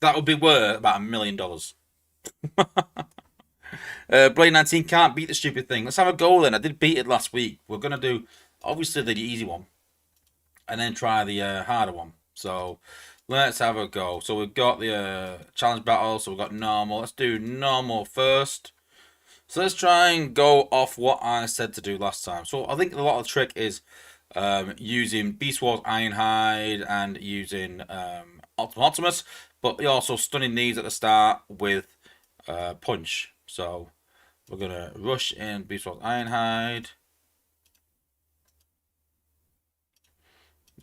That would be worth about $1 million. Blade 19 can't beat the stupid thing. Let's have a go then. I did beat it last week. We're going to do, obviously, the easy one. And then try the harder one. So, let's have a go. So, we've got the challenge battle. So, we've got normal. Let's do normal first. So, let's try and go off what I said to do last time. So, I think a lot of the trick is using Beast Wars Ironhide and using Optimus. But you're also stunning these at the start with Punch. So, we're going to rush in Beast Wars Ironhide.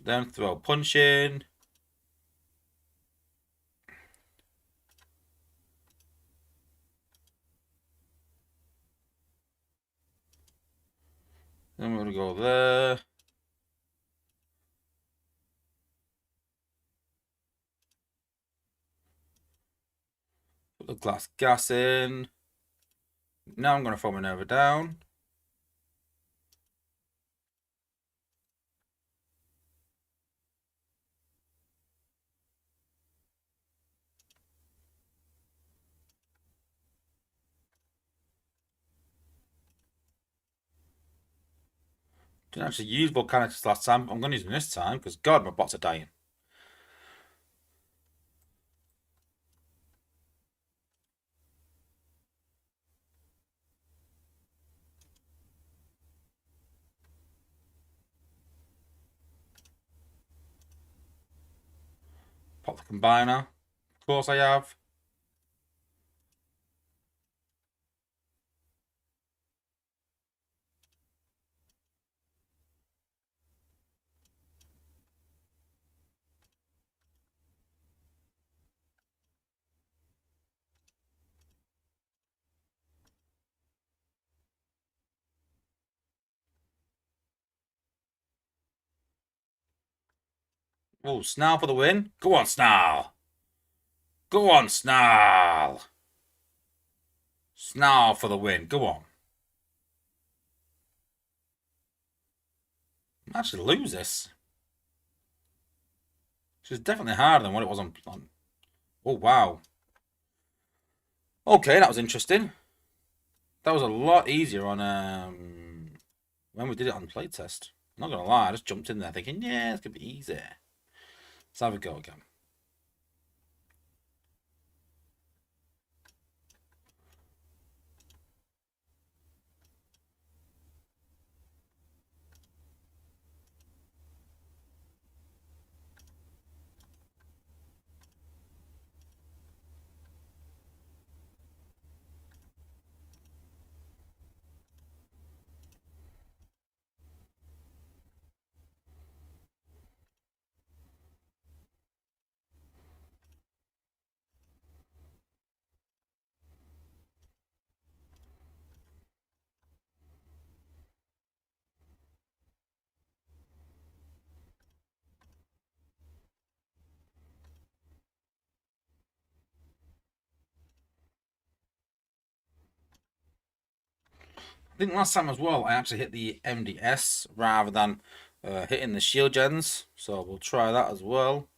Then throw Punch in. Then we're going to go there. Put the glass gas in. Now I'm going to throw Minerva down. Didn't actually use Volcanicus last time, but I'm going to use them this time because, God, my bots are dying. Pop the Combiner. Of course I have. Oh, Snarl for the win. Go on, Snarl. Go on, Snarl. Snarl for the win. Go on. I actually lose this. Which is definitely harder than what it was on. Oh, wow. Okay, that was interesting. That was a lot easier on when we did it on playtest. Not gonna lie, I just jumped in there thinking, yeah, it's gonna be easy. Let's have a go again. I think last time as well, I actually hit the MDS rather than hitting the shield gens. So we'll try that as well.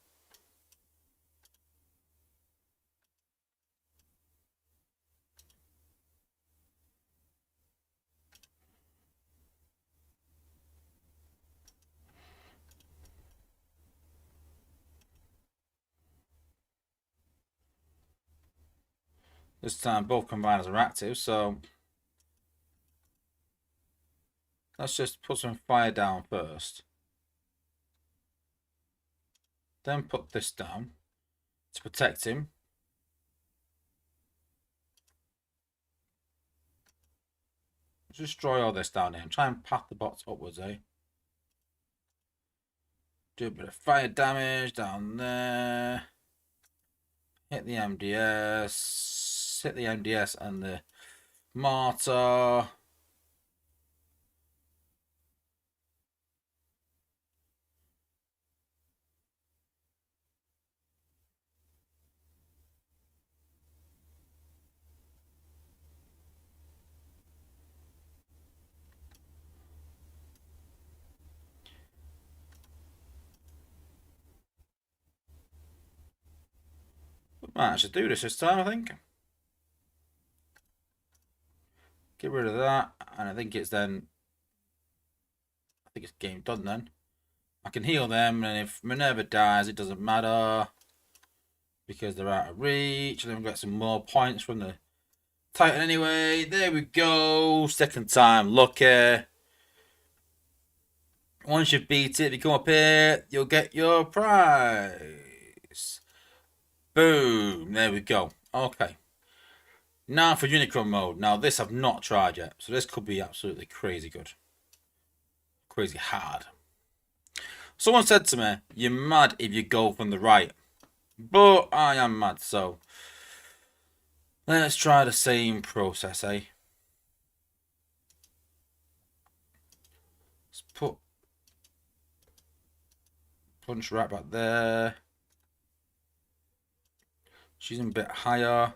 This time both combiners are active, so let's just put some fire down first. Then put this down to protect him. Just destroy all this down here and try and path the bots upwards, eh? Do a bit of fire damage down there. Hit the MDS. Hit the MDS and the mortar. We might actually do this time, I think. Get rid of that, and I think it's then. I think it's game done then. I can heal them, and if Minerva dies, it doesn't matter because they're out of reach. And then we get some more points from the Titan anyway. There we go. Second time lucky. Once you beat it, if you come up here, you'll get your prize. Boom. There we go. Okay. Now for Unicron mode. Now this I've not tried yet, so this could be absolutely crazy good. Crazy hard. Someone said to me, you're mad if you go from the right. But I am mad, so let's try the same process, eh? Let's put Punch right back there. She's a bit higher.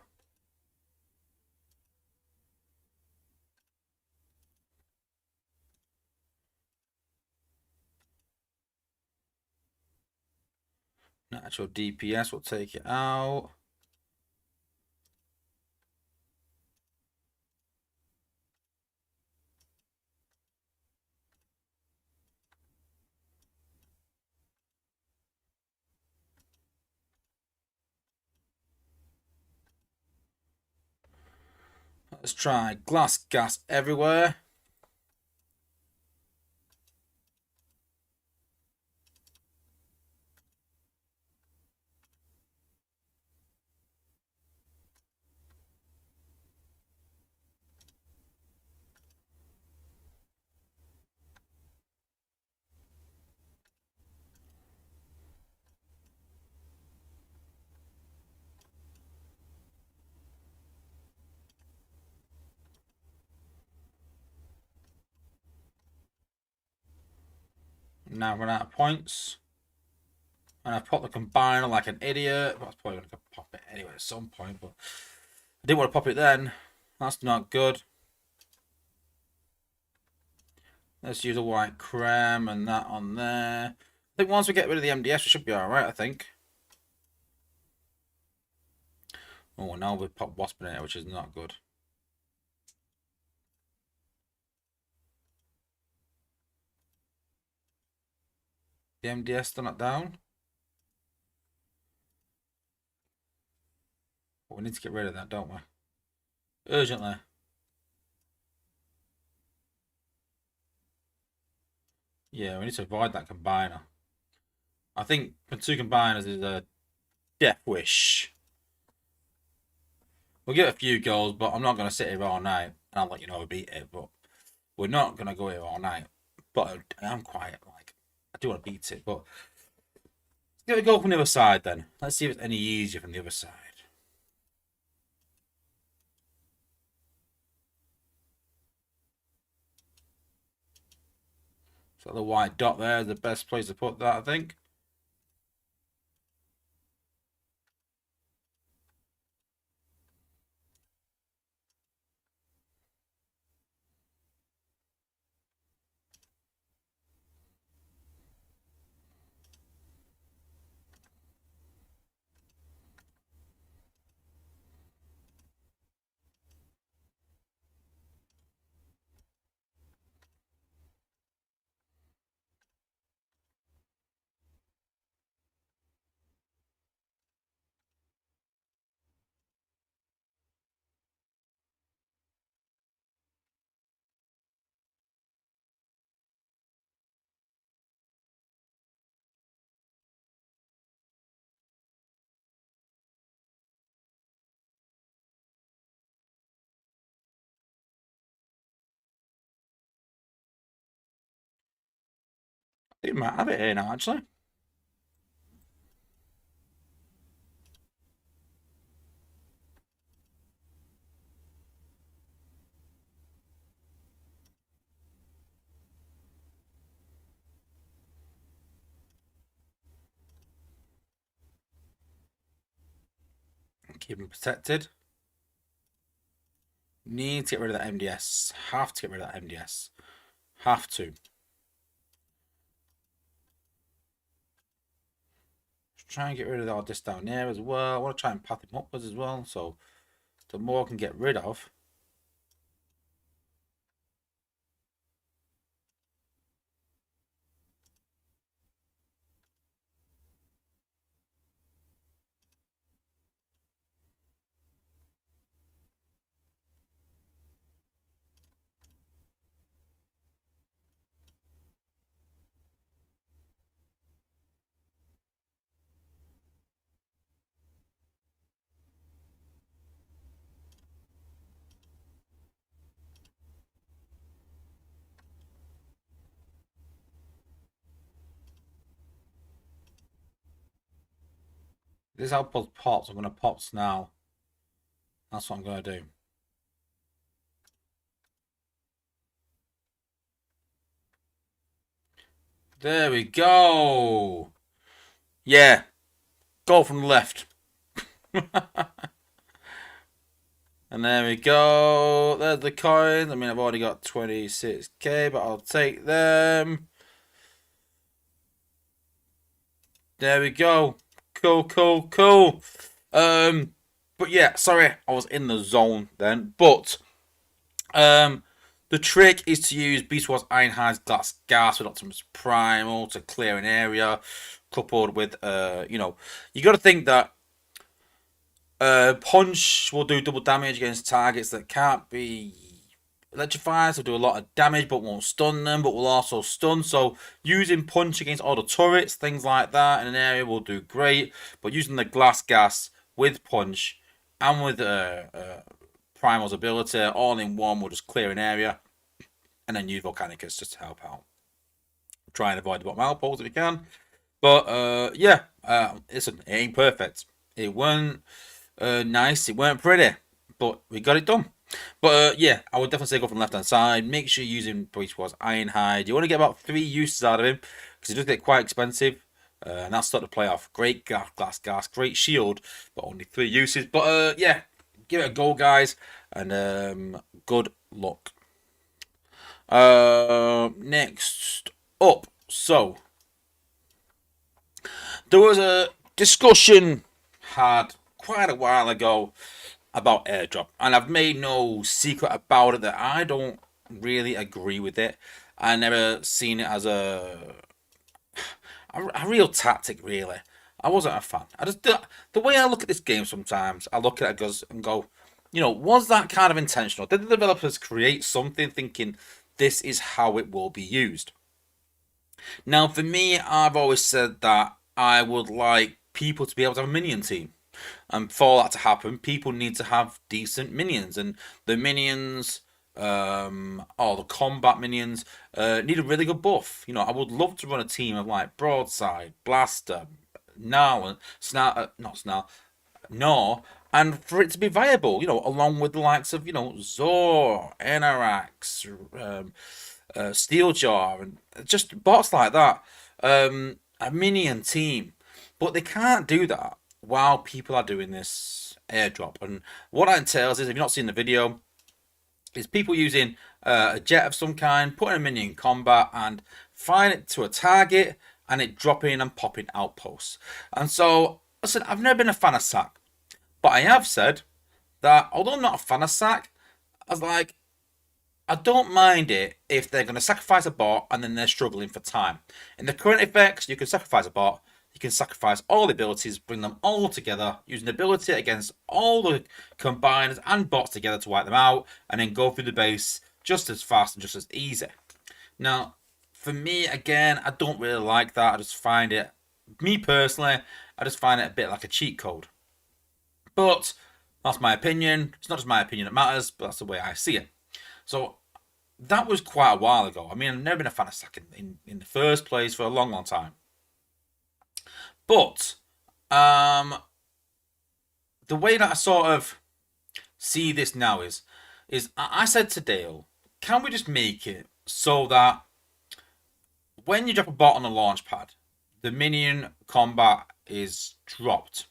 Natural DPS will take it out. Let's try glass gas everywhere. Now I've run out of points. And I popped the combiner like an idiot. Well, I was probably going to pop it anyway at some point, but I didn't want to pop it then. That's not good. Let's use a white creme and that on there. I think once we get rid of the MDS, we should be alright, I think. Oh, now we've popped Wasp in it, which is not good. The MDS still not down. But we need to get rid of that, don't we? Urgently. Yeah, we need to avoid that combiner. I think for 2 combiners is a death wish. We'll get a few goals, but I'm not going to sit here all night. And I'll let you know we beat it, but we're not going to go here all night. But I am quiet, like, I do want to beat it, but let's get a goal from the other side then. Let's see if it's any easier from the other side. So the white dot there is the best place to put that, I think. I think we might have it here now, actually. Keep them protected. Need to get rid of that MDS. Have to get rid of that MDS. Have to. Try and get rid of all this down there as well. I want to try and path him upwards as well. So the more I can get rid of. This outpost pops. I'm going to pops now. That's what I'm going to do. There we go. Yeah. Goal from the left. And there we go. There's the coins. I mean, I've already got 26k, but I'll take them. There we go. Cool, cool, cool. But yeah, sorry, I was in the zone then. But the trick is to use Beast Wars Ironhide's Glass Gas with Optimus Primal to clear an area, coupled with you know, you got to think that Punch will do double damage against targets that can't be electrified, so do a lot of damage but won't stun them, but will also stun. So using Punch against all the turrets, things like that in an area will do great. But using the Glass Gas with Punch and with Primal's ability all in one will just clear an area, and then use Volcanicus just to help out. Try and avoid the bottom outpost if you can. But yeah, listen, it ain't perfect. It weren't nice, it weren't pretty, but we got it done. But yeah, I would definitely say go from the left hand side. Make sure you're using Breach Wars Ironhide. You want to get about 3 uses out of him because it does get quite expensive. And that's start to play off. Great glass gas, great shield, but only 3 uses. But yeah, give it a go, guys, and good luck. Next up, so there was a discussion had quite a while ago about airdrop, and I've made no secret about it that I don't really agree with it. I never seen it as a real tactic, really. I wasn't a fan. I just the way I look at this game sometimes, I look at it and go, was that kind of intentional? Did the developers create something thinking this is how it will be used? Now, for me, I've always said that I would like people to be able to have a minion team. And for that to happen, people need to have decent minions. And the minions, or the combat minions, need a really good buff. I would love to run a team of like Broadside, Blaster, Snarl, not Snarl, Gnaw, and for it to be viable, along with the likes of, Zor, Enarax, Steeljaw, and just bots like that. A minion team. But they can't do that while people are doing this airdrop. And what that entails is, if you've not seen the video, is people using a jet of some kind, putting a minion in combat and firing it to a target and it dropping and popping outposts. And so, listen, I've never been a fan of sack, but I have said that although I'm not a fan of sack, I don't mind it if they're going to sacrifice a bot and then they're struggling for time. In the current effects, you can sacrifice a bot, you can sacrifice all the abilities, bring them all together, use an ability against all the combiners and bots together to wipe them out, and then go through the base just as fast and just as easy. Now, for me, again, I don't really like that. I just find it, me personally, I just find it a bit like a cheat code. But that's my opinion. It's not just my opinion that matters, but that's the way I see it. So that was quite a while ago. I mean, I've never been a fan of sack in the first place for a long, long time. But the way that I sort of see this now is I said to Dale, can we just make it so that when you drop a bot on the launch pad, the minion combat is dropped?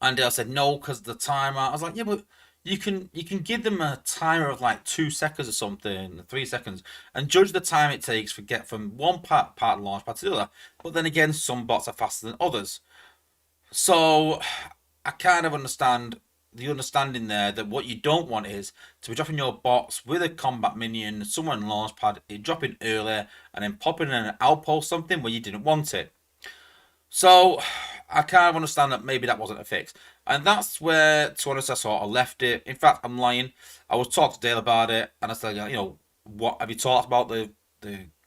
And Dale said no, because the timer. I was like, yeah, but you can give them a timer of like 2 seconds or something, 3 seconds, and judge the time it takes to get from one part of the launch pad to the other. But then again, some bots are faster than others. So I kind of understand the understanding there that what you don't want is to be dropping your bots with a combat minion somewhere in the launch pad, it dropping earlier, and then popping in an outpost something where you didn't want it. So I kind of understand that maybe that wasn't a fix. And that's where, to be honest, I sort of left it. In fact, I'm lying. I was talking to Dale about it, and I said, what have you talked about the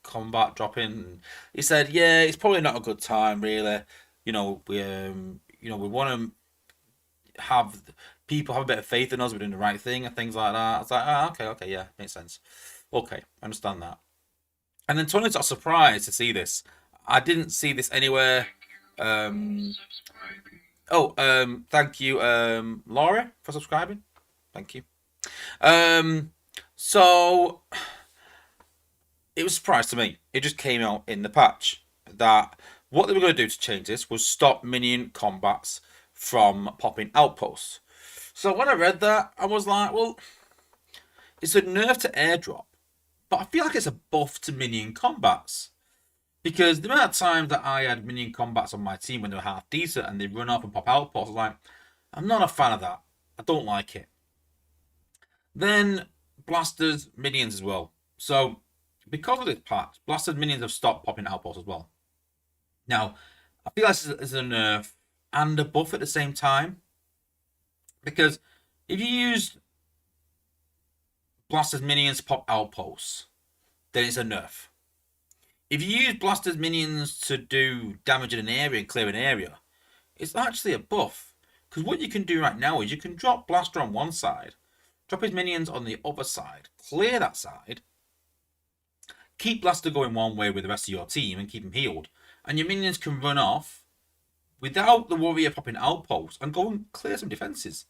combat dropping? And he said, yeah, it's probably not a good time, really. We want to have people have a bit of faith in us. We're doing the right thing and things like that. I was like, okay, yeah, makes sense. Okay, I understand that. And then Tony got surprised to see this. I didn't see this anywhere. Um, thank you, Laura, for subscribing. Thank you. Um, so it was a surprise to me. It just came out in the patch that what they were going to do to change this was stop minion combats from popping outposts. So when I read that, I was like, well, it's a nerf to airdrop, but I feel like it's a buff to minion combats. Because the amount of times that I had minion combats on my team when they were half decent and they run up and pop outposts, I was like, I'm not a fan of that. I don't like it. Then Blasters, minions as well. So because of this patch, Blasters minions have stopped popping outposts as well. Now, I feel like this is a nerf and a buff at the same time. Because if you use Blaster's minions to pop outposts, then it's a nerf. If you use Blaster's minions to do damage in an area and clear an area, it's actually a buff. Because what you can do right now is you can drop Blaster on one side, drop his minions on the other side, clear that side, keep Blaster going one way with the rest of your team and keep him healed. And your minions can run off without the worry of popping outposts and go and clear some defenses.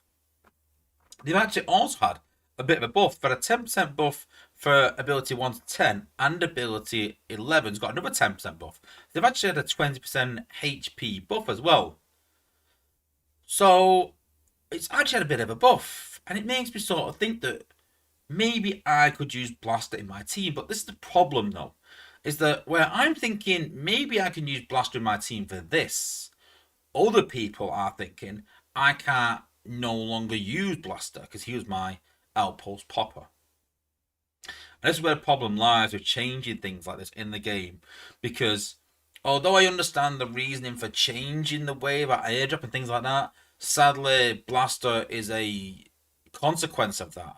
They've actually also had a bit of a buff. They've had a 10% buff for ability 1 to 10, and ability 11's got another 10% buff. They've actually had a 20% HP buff as well. So it's actually had a bit of a buff, and it makes me sort of think that maybe I could use Blaster in my team. But this is the problem, though, is that where I'm thinking maybe I can use Blaster in my team for this, other people are thinking I can't no longer use Blaster because he was my outpost popper. And this is where the problem lies with changing things like this in the game, because although I understand the reasoning for changing the way about airdrop and things like that, sadly Blaster is a consequence of that.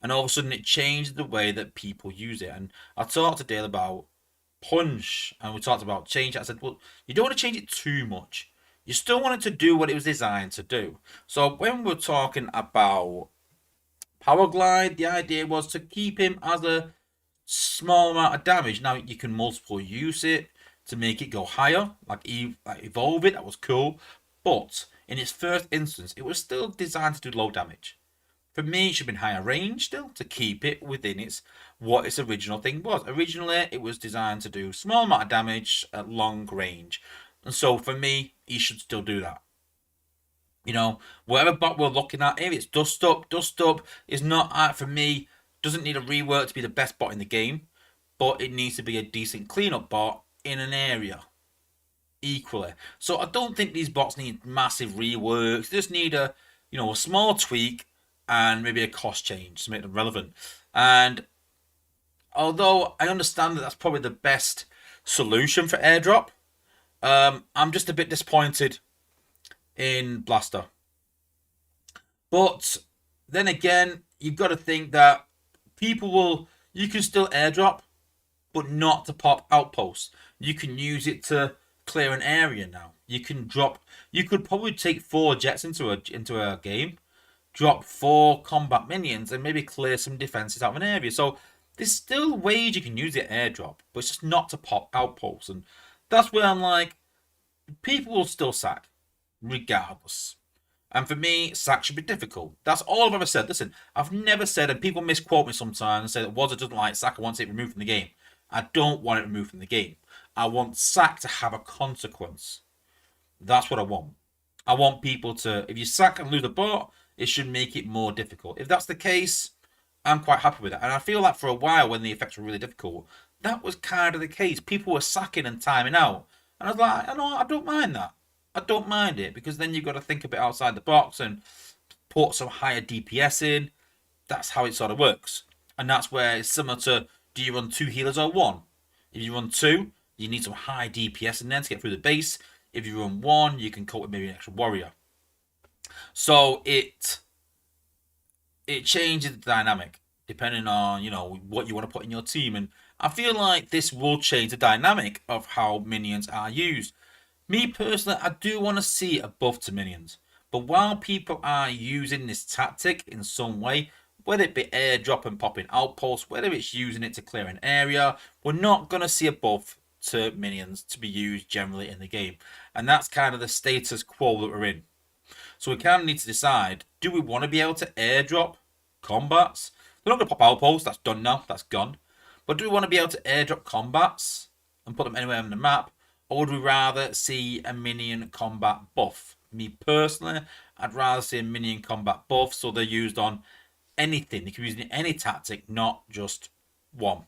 And all of a sudden it changed the way that people use it. And I talked to Dale about Punch, and we talked about change. I said, well, you don't want to change it too much. You still want it to do what it was designed to do. So when we're talking about Power Glide, the idea was to keep him as a small amount of damage. Now you can multiple use it to make it go higher, like evolve it. That was cool, but in its first instance, it was still designed to do low damage. For me, it should have been higher range still to keep it within what its original thing was. Originally, it was designed to do small amount of damage at long range, and so for me, he should still do that. You know, whatever bot we're looking at, if it's Dust Up is not for me. Doesn't need a rework to be the best bot in the game, but it needs to be a decent cleanup bot in an area equally. So I don't think these bots need massive reworks. They just need a small tweak and maybe a cost change to make them relevant. And although I understand that that's probably the best solution for airdrop, I'm just a bit disappointed in Blaster. But then again, you've got to think that you can still airdrop, but not to pop outposts. You can use it to clear an area now. You could probably take 4 jets into a game, drop 4 combat minions, and maybe clear some defenses out of an area. So there's still ways you can use the airdrop, but it's just not to pop outposts. And that's where I'm like, people will still sack, regardless. And for me, sack should be difficult. That's all I've ever said. Listen, I've never said, and people misquote me sometimes and say that Wazza doesn't like sack and wants it removed from the game. I don't want it removed from the game. I want sack to have a consequence. That's what I want. I want people to, if you sack and lose a bot, it should make it more difficult. If that's the case, I'm quite happy with that. And I feel like for a while, when the effects were really difficult, that was kind of the case. People were sacking and timing out. And I was like, I don't mind that. I don't mind it, because then you've got to think a bit outside the box and put some higher DPS in. That's how it sort of works. And that's where it's similar to, do you run 2 healers or 1? If you run 2, you need some high DPS in there to get through the base. If you run 1, you can cope with maybe an extra warrior. So it changes the dynamic depending on what you want to put in your team. And I feel like this will change the dynamic of how minions are used. Me personally, I do want to see a buff to minions. But while people are using this tactic in some way, whether it be airdrop and popping outposts, whether it's using it to clear an area, we're not going to see a buff to minions to be used generally in the game. And that's kind of the status quo that we're in. So we kind of need to decide, do we want to be able to airdrop combats? They're not going to pop outposts, that's done now, that's gone. But do we want to be able to airdrop combats and put them anywhere on the map? Or would we rather see a minion combat buff? Me personally, I'd rather see a minion combat buff so they're used on anything. They can be used in any tactic, not just one.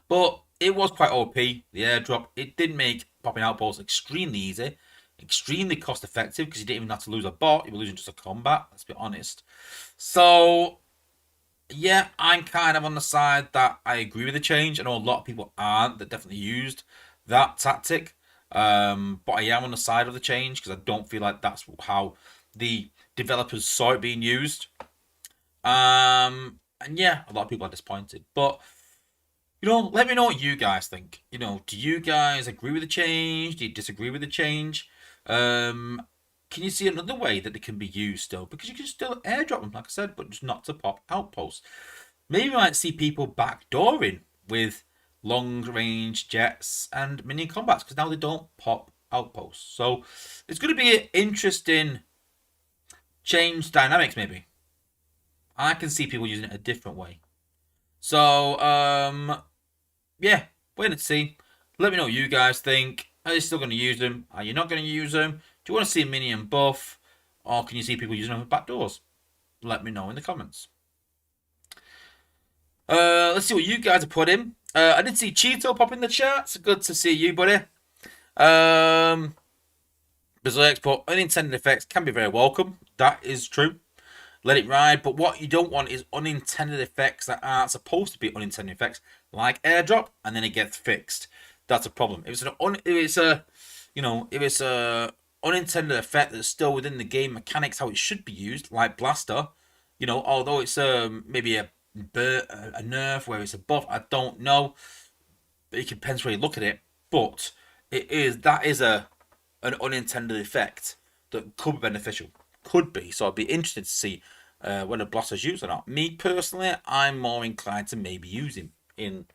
But it was quite OP, the airdrop. It did make popping outposts extremely easy, extremely cost effective, because you didn't even have to lose a bot, you were losing just a combat, let's be honest. So, yeah, I'm kind of on the side that I agree with the change. I know a lot of people aren't, that definitely used that tactic. But I am on the side of the change, because I don't feel like that's how the developers saw it being used. And yeah, a lot of people are disappointed. But let me know what you guys think. Do you guys agree with the change? Do you disagree with the change? Um, can you see another way that they can be used still? Because you can still airdrop them, like I said, but just not to pop outposts. Maybe we might see people backdooring with long range jets and mini combats because now they don't pop outposts. So it's going to be an interesting change dynamics, maybe. I can see people using it a different way. So, yeah, wait and see. Let me know what you guys think. Are you still going to use them? Are you not going to use them? Do you want to see a minion buff? Or can you see people using them with backdoors? Let me know in the comments. Let's see what you guys have put in. I did see Cheeto pop in the chat. So good to see you, buddy. Berserk's put unintended effects can be very welcome. That is true. Let it ride. But what you don't want is unintended effects that aren't supposed to be unintended effects, like airdrop, and then it gets fixed. That's a problem. If it's a unintended effect that's still within the game mechanics how it should be used, like Blaster, although it's maybe a nerf where it's a buff, I don't know. It depends where you look at it. But that is an unintended effect that could be beneficial. Could be. So I'd be interested to see whether Blaster's used or not. Me personally, I'm more inclined to maybe use him in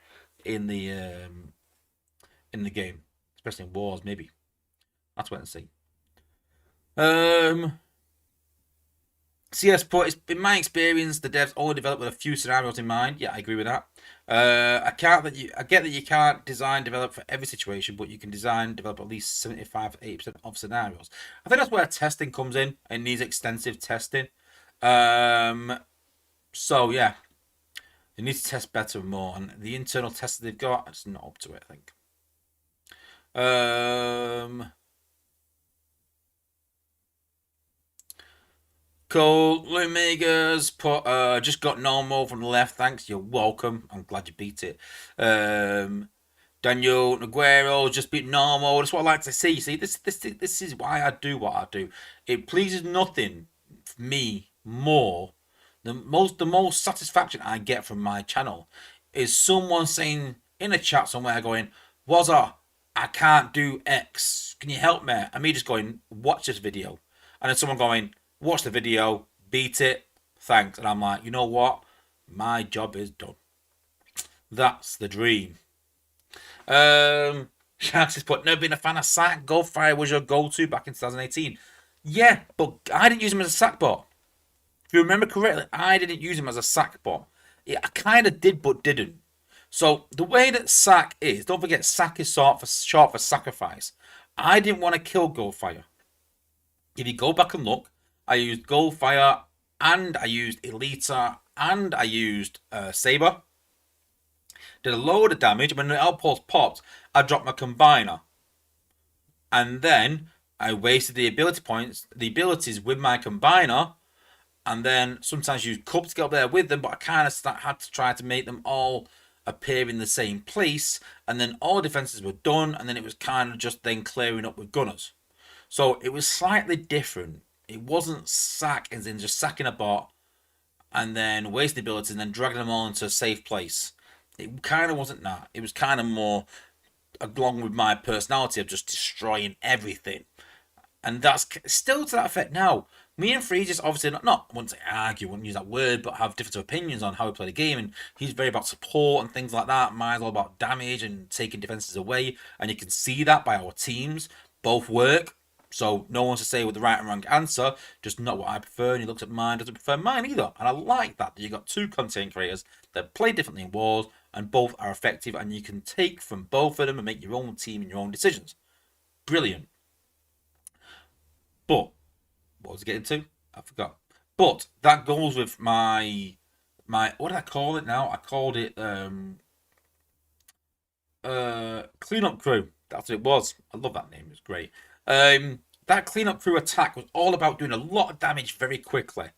the game, especially in wars. Maybe that's wait and see. CS put, in my experience, the devs only develop with a few scenarios in mind. Yeah, I agree with that. I get that you can't develop for every situation, but you can develop at least 75 to 80% of scenarios. I think that's where testing comes in. It needs extensive testing. So yeah, you need to test better and more, and the internal tests they've got, it's not up to it, I think. Cool. Lumegas put just got normal from the left. Thanks. You're welcome. I'm glad you beat it. Daniel Naguero just beat normal. That's what I like to see. See, this is why I do what I do. It pleases nothing for me more. The most satisfaction I get from my channel is someone saying in a chat somewhere going, "Wazza, I can't do X. Can you help me?" And me just going, "Watch this video," and then someone going, "Watch the video, beat it, thanks." And I'm like, you know what? My job is done. That's the dream. Sharks has put, never been a fan of Sack. Goldfire was your go-to back in 2018. Yeah, but I didn't use him as a sack bot. If you remember correctly, I didn't use him as a sack bot. Yeah, I kind of did, but didn't. So the way that Sack is, don't forget, Sack is short for sacrifice. I didn't want to kill Goldfire. If you go back and look, I used Goldfire, and I used Elita, and I used Saber. Did a load of damage. When the outpost popped, I dropped my Combiner. And then I wasted the abilities with my Combiner, and then sometimes use Cup to get up there with them, but I kind of had to try to make them all appear in the same place, and then all defenses were done, and then it was kind of just then clearing up with gunners. So it was slightly different. It wasn't sack as in just sacking a bot and then wasting abilities and then dragging them all into a safe place. It kind of wasn't that. It was kind of more along with my personality of just destroying everything. And that's still to that effect now. Me and Free just obviously not want to argue, wouldn't use that word, but have different opinions on how we play the game. And he's very about support and things like that. Mine's all about damage and taking defenses away. And you can see that by our teams. Both work. So no one's to say with the right and wrong answer, just not what I prefer. And he looks at mine, doesn't prefer mine either. And I like that you got two content creators that play differently in wars and both are effective, and you can take from both of them and make your own team and your own decisions. Brilliant. But what was I getting to? I forgot. But that goes with my what did I call it now? I called it cleanup crew. That's what it was. I love that name. It was great. That cleanup crew attack was all about doing a lot of damage very quickly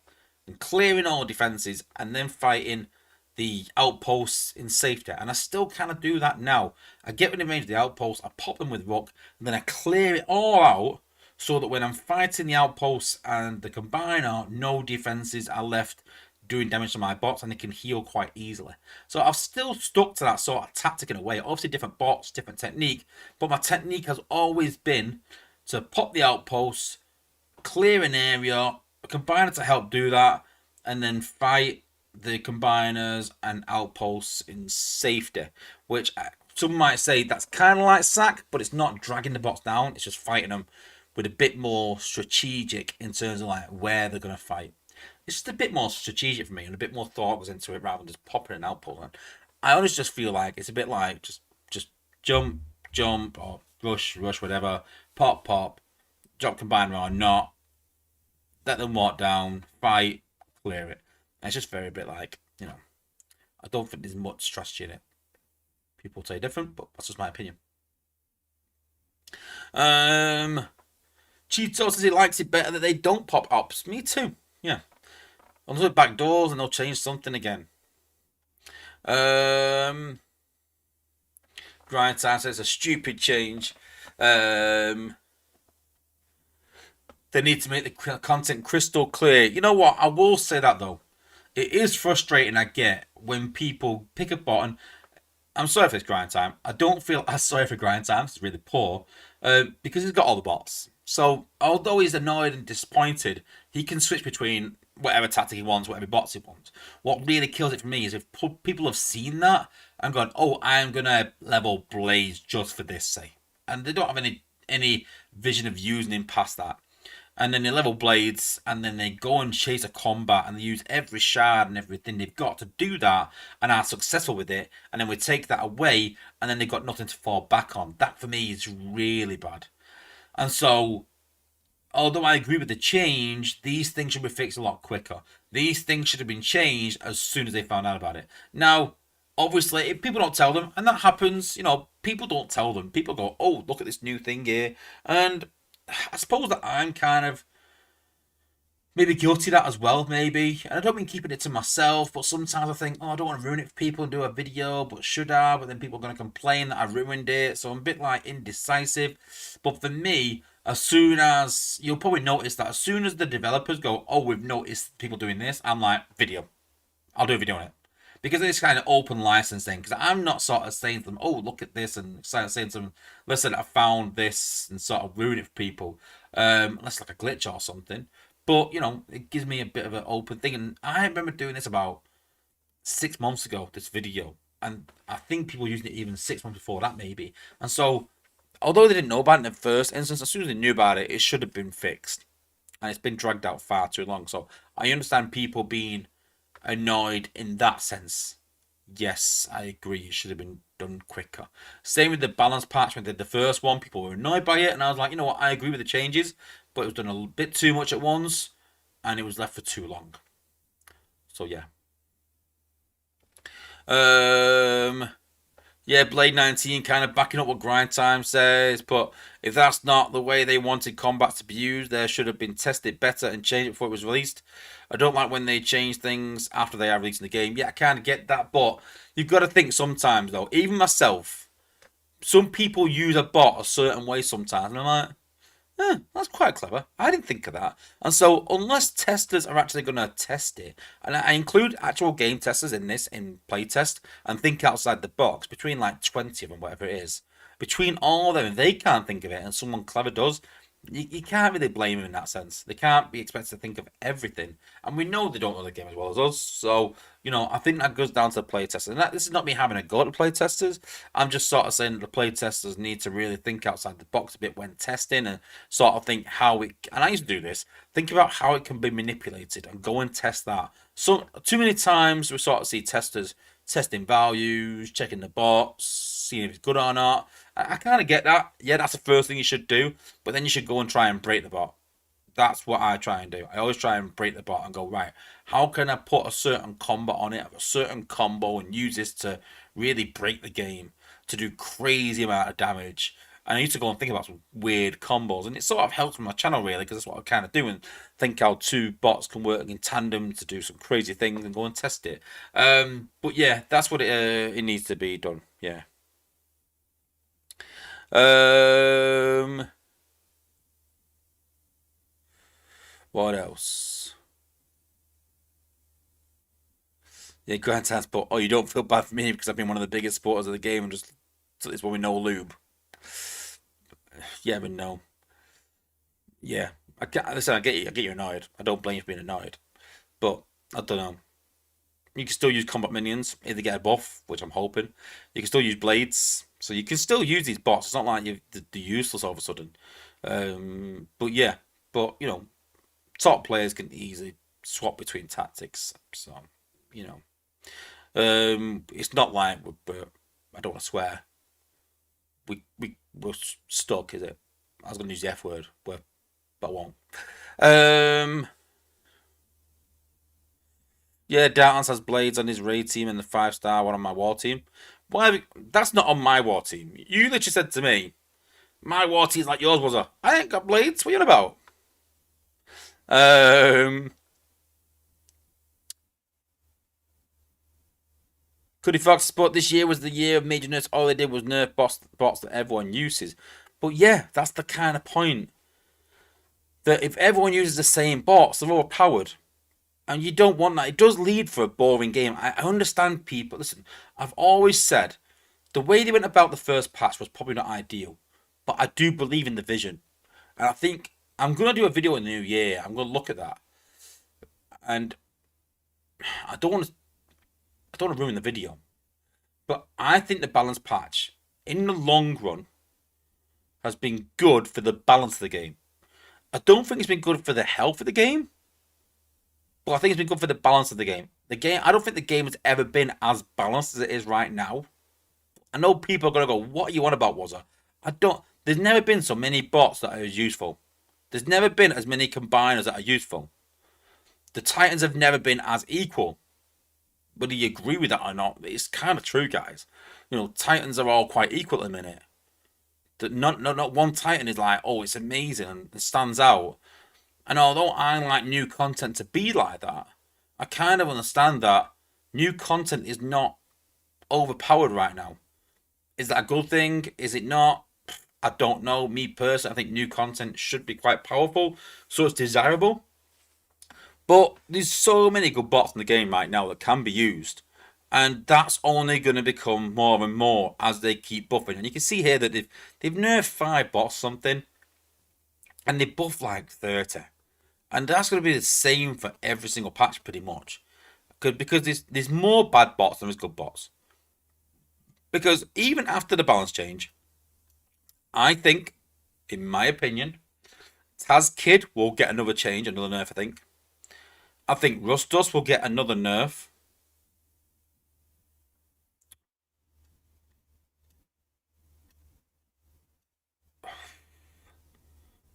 and clearing all defenses and then fighting the outposts in safety. And I still kind of do that now. I get within range of the outposts, I pop them with rock, and then I clear it all out so that when I'm fighting the outposts and the combiner, no defenses are left doing damage to my bots and they can heal quite easily. So I've still stuck to that sort of tactic in a way. Obviously different bots, different technique, but my technique has always been to pop the outposts, clear an area, a combiner to help do that, and then fight the combiners and outposts in safety, which some might say that's kind of like sack, but it's not dragging the bots down, it's just fighting them with a bit more strategic in terms of like where they're going to fight. It's just a bit more strategic for me and a bit more thought goes into it rather than just popping an outpost. And I always just feel like it's a bit like just jump, jump, or rush, rush, whatever, pop, pop, drop combiner or not, let them walk down, fight, clear it. And it's just very a bit like, I don't think there's much strategy in it. People say different, but that's just my opinion. Cheeto says he likes it better that they don't pop ops. Me too. Yeah. Unless with back doors and they'll change something again. Grind time says it's a stupid change. They need to make the content crystal clear. You know what? I will say that though. It is frustrating, I get, when people pick a button. I'm sorry for this grind time. I don't feel as sorry for grind time. It's really poor. Because he's got all the bots. So, although he's annoyed and disappointed, he can switch between whatever tactic he wants, whatever bots he wants. What really kills it for me is if people have seen that and gone, oh, I'm going to level Blaze just for this, say. And they don't have any vision of using him past that. And then they level Blades, and then they go and chase a combat, and they use every shard and everything they've got to do that, and are successful with it, and then we take that away, and then they've got nothing to fall back on. That, for me, is really bad. And so, although I agree with the change, these things should be fixed a lot quicker. These things should have been changed as soon as they found out about it. Now, obviously, if people don't tell them, and that happens, people don't tell them. People go, oh, look at this new thing here, and I suppose that I'm kind of maybe guilty of that as well, maybe. And I don't mean keeping it to myself, but sometimes I think, oh, I don't want to ruin it for people and do a video, but should I? But then people are going to complain that I ruined it. So I'm a bit like indecisive. But for me, as soon as you'll probably notice that as soon as the developers go, oh, we've noticed people doing this, I'm like, video. I'll do a video on it. Because it's kind of open license thing. Because I'm not sort of saying to them, oh, look at this, and saying to them, listen, I found this, and sort of ruin it for people. Unless like a glitch or something. But, it gives me a bit of an open thing. And I remember doing this about 6 months ago, this video. And I think people were using it even 6 months before that, maybe. And so, although they didn't know about it in the first instance, as soon as they knew about it, it should have been fixed. And it's been dragged out far too long. So, I understand people being annoyed in that sense. Yes, I agree. It should have been done quicker. Same with the balance patch when they did the first one. People were annoyed by it, and I was like, you know what? I agree with the changes, but it was done a bit too much at once, and it was left for too long. So yeah. Yeah, Blade 19 kind of backing up what Grind Time says, but if that's not the way they wanted combat to be used, they should have been tested better and changed it before it was released. I don't like when they change things after they are releasing the game. Yeah, I kind of get that, but you've got to think sometimes, though. Even myself, some people use a bot a certain way sometimes, and I'm like, that's quite clever. I didn't think of that. And so, unless testers are actually going to test it, and I include actual game testers in this, in playtest, and think outside the box, between like 20 of them, whatever it is, between all of them, if they can't think of it and someone clever does, you can't really blame them in that sense. They can't be expected to think of everything. And we know they don't know the game as well as us. So, I think that goes down to the playtesters. And this is not me having a go at the playtesters. I'm just sort of saying that the playtesters need to really think outside the box a bit when testing and sort of think how it... And I used to do this. Think about how it can be manipulated and go and test that. So, too many times we sort of see testers testing values, checking the bots, seeing if it's good or not. I kind of get that. Yeah, that's the first thing you should do. But then you should go and try and break the bot. That's what I try and do. I always try and break the bot and go, right, how can I put a certain combo on it, a certain combo, and use this to really break the game, to do crazy amount of damage. And I used to go and think about some weird combos, and it sort of helps with my channel really, because that's what I kind of do, and think how two bots can work in tandem to do some crazy things and go and test it. But yeah, that's what it needs to be done. Yeah. What else? Yeah, Grand Transport. Oh, you don't feel bad for me because I've been one of the biggest supporters of the game and just it's when we know lube. Yeah, but no. Yeah, listen. I get you. I get you annoyed. I don't blame you for being annoyed, but I don't know. You can still use combat minions if they get a buff, which I'm hoping. You can still use blades, so you can still use these bots. It's not like they're useless all of a sudden. But yeah, but top players can easily swap between tactics. So you know, it's not like I don't want to swear. We're stuck, is it? I was going to use the F word, but I won't. Um, yeah, Dartons has blades on his raid team and the 5-star one on my war team. Why? That's not on my war team. You literally said to me, my war team's like yours was a. I ain't got blades. What are you on about? Um, Cuddy Fox, but this year was the year of major nerfs. All they did was nerf bots that everyone uses. But yeah, that's the kind of point. That if everyone uses the same bots, they're overpowered. And you don't want that. It does lead for a boring game. I understand people. Listen, I've always said the way they went about the first patch was probably not ideal. But I do believe in the vision. And I think I'm going to do a video in the new year. I'm going to look at that. And I don't want to I don't want to ruin the video. But I think the balance patch, in the long run, has been good for the balance of the game. I don't think it's been good for the health of the game, but I think it's been good for the balance of the game. I don't think the game has ever been as balanced as it is right now. I know people are gonna go, "What are you on about, Wazza?" I don't. There's never been so many bots that are useful. There's never been as many combiners that are useful. The Titans have never been as equal. Whether you agree with that or not, it's kind of true, guys. Titans are all quite equal at the minute. That not one Titan is like, oh, it's amazing and stands out. And although I like new content to be like that, I kind of understand that new content is not overpowered right now. Is that a good thing? Is it not? I don't know. Me personally, I think new content should be quite powerful, so it's desirable. But there's so many good bots in the game right now that can be used. And that's only going to become more and more as they keep buffing. And you can see here that they've nerfed 5 bots something, and they buff like 30. And that's going to be the same for every single patch pretty much. Because there's more bad bots than there's good bots. Because even after the balance change, I think, in my opinion, Taz Kid will get another change, another nerf, I think. I think Rustos will get another nerf.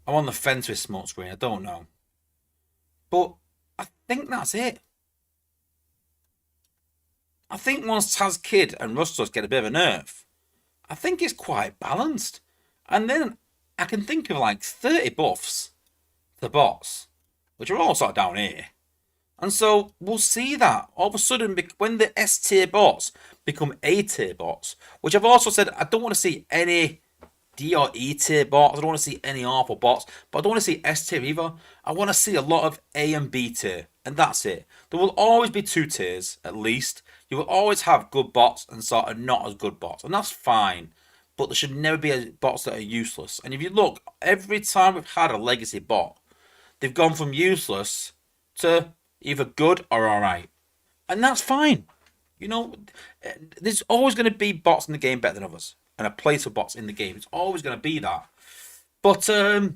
I'm on the fence with Smoke Screen, I don't know. But I think that's it. I think once Taz Kid and Rustos get a bit of a nerf, I think it's quite balanced. And then I can think of like 30 buffs to bots, which are all sort of down here. And so we'll see that all of a sudden when the S tier bots become A tier bots, which I've also said I don't want to see any D or E tier bots. I don't want to see any awful bots, but I don't want to see S tier either. I want to see a lot of A and B tier, and that's it. There will always be 2 tiers at least. You will always have good bots and sort of not as good bots, and that's fine. But there should never be bots that are useless. And if you look, every time we've had a legacy bot, they've gone from useless to either good or alright. And that's fine. There's always going to be bots in the game better than others. And a place for bots in the game. It's always going to be that. But the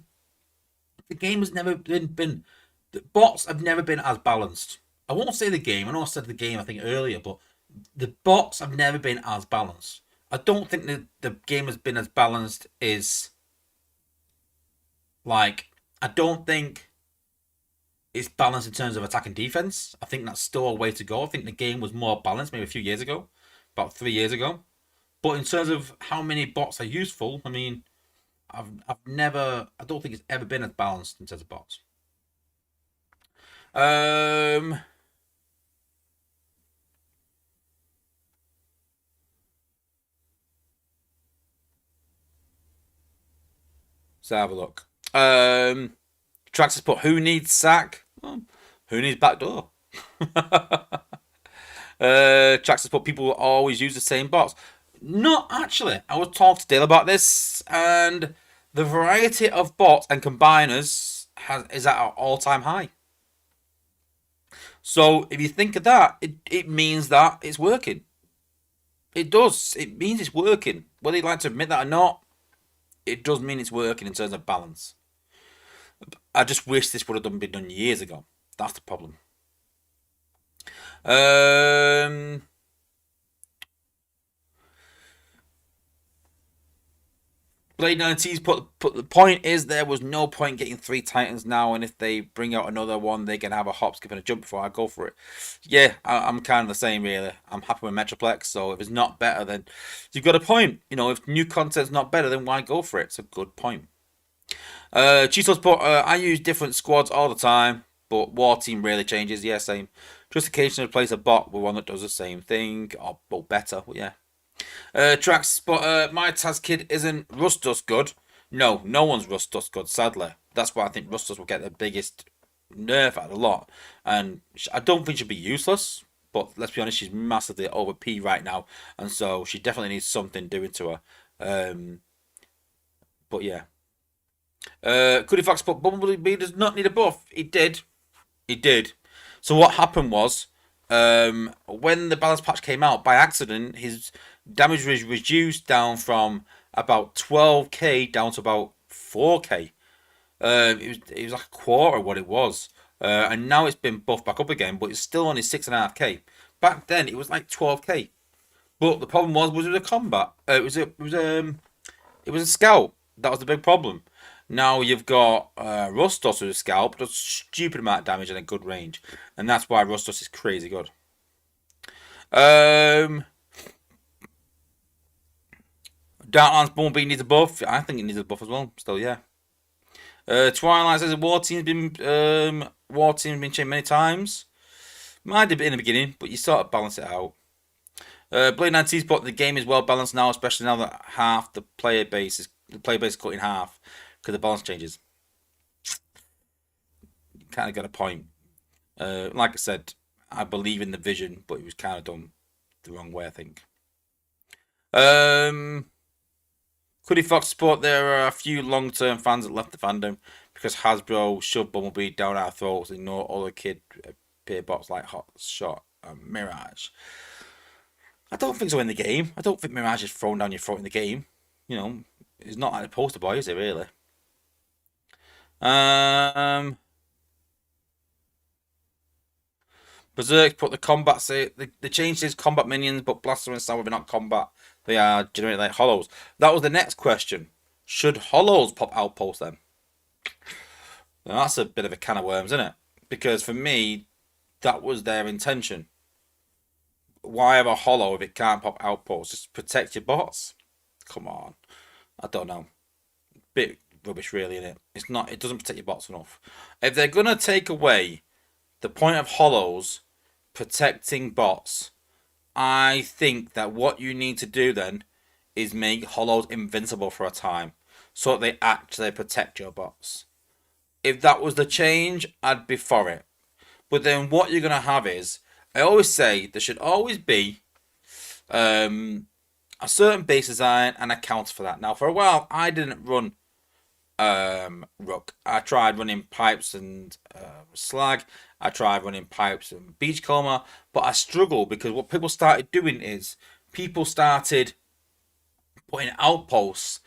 game has never been the bots have never been as balanced. I won't say the game. I know I said the game I think earlier, but the bots have never been as balanced. I don't think the game has been as balanced as like I don't think it's balanced in terms of attack and defense. I think that's still a way to go. I think the game was more balanced maybe a few years ago, about 3 years ago. But in terms of how many bots are useful, I mean, I don't think it's ever been as balanced in terms of bots. Um, let's have a look. Traxxas put, who needs sack? Well, who needs backdoor? Traxxas put, people will always use the same bots. Not actually. I was talking to Dale about this, and the variety of bots and combiners is at an all-time high. So if you think of that, it means that it's working. It does. It means it's working. Whether you'd like to admit that or not, it does mean it's working in terms of balance. I just wish this would have been done years ago. That's the problem. Um, Blade 90's put the point is there was no point getting 3 Titans now, and if they bring out another one, they can have a hop, skip, and a jump before I go for it. Yeah, I'm kind of the same really. I'm happy with Metroplex, so if it's not better, then you've got a point. You know, if new content's not better, then why go for it? It's a good point. Cheetos put, I use different squads all the time, but War Team rarely changes. Yeah, same. Just occasionally place a bot with one that does the same thing, or better. Yeah. Tracks, but my Taz kid isn't Rust Dust good. No, no one's Rust Dust good, sadly. That's why I think Rust Dust will get the biggest nerf out of the lot. And I don't think she'll be useless, but let's be honest, she's massively over P right now. And so she definitely needs something doing to her. But yeah. Cuddy Fox put Bumblebee does not need a buff. He did. He did. So what happened was, when the balance patch came out, by accident, his damage was reduced down from about 12k down to about 4k. It was like a quarter of what it was, and now it's been buffed back up again, but it's still only 6.5k. Back then, it was like 12k. But the problem was it was a combat. It was a scout. That was the big problem. Now you've got Rustos with a scalp, does a stupid amount of damage and a good range, and that's why Rustos is crazy good. Darklands Bumblebee needs a buff. I think it needs a buff as well. Still, yeah. Twilight says War Team's been changed many times. Might have been in the beginning, but you sort of balance it out. Blade 19's put the game is well balanced now, especially now that half the player base is cut in half because the balance changes. You kind of got a point. Like I said, I believe in the vision, but it was kind of done the wrong way, I think. Cuddy Fox Sport, there are a few long-term fans that left the fandom because Hasbro shoved Bumblebee down our throats and ignored other kid peer bots like Hot Shot and Mirage. I don't think so in the game. I don't think Mirage is thrown down your throat in the game. You know, it's not like a poster boy, is it really? Berserk put the combat say they changed his combat minions, but Blaster and Sour are not combat. They are generated like hollows. That was the next question. Should hollows pop outpost then? Now that's a bit of a can of worms, isn't it? Because for me, that was their intention. Why have a hollow if it can't pop outposts? Just protect your bots. Come on. I don't know. Bit rubbish really, in it. It's not. It doesn't protect your bots enough. If they're gonna take away the point of hollows protecting bots, I think that what you need to do then is make hollows invincible for a time so that they actually protect your bots. If that was the change, I'd be for it. But then what you're going to have is, I always say there should always be a certain base design and a counter for that. Now, for a while, I didn't run Rook. I tried running Pipes and Slag. I tried running Pipes and Beachcomber, but I struggled because what people started doing is people started putting outposts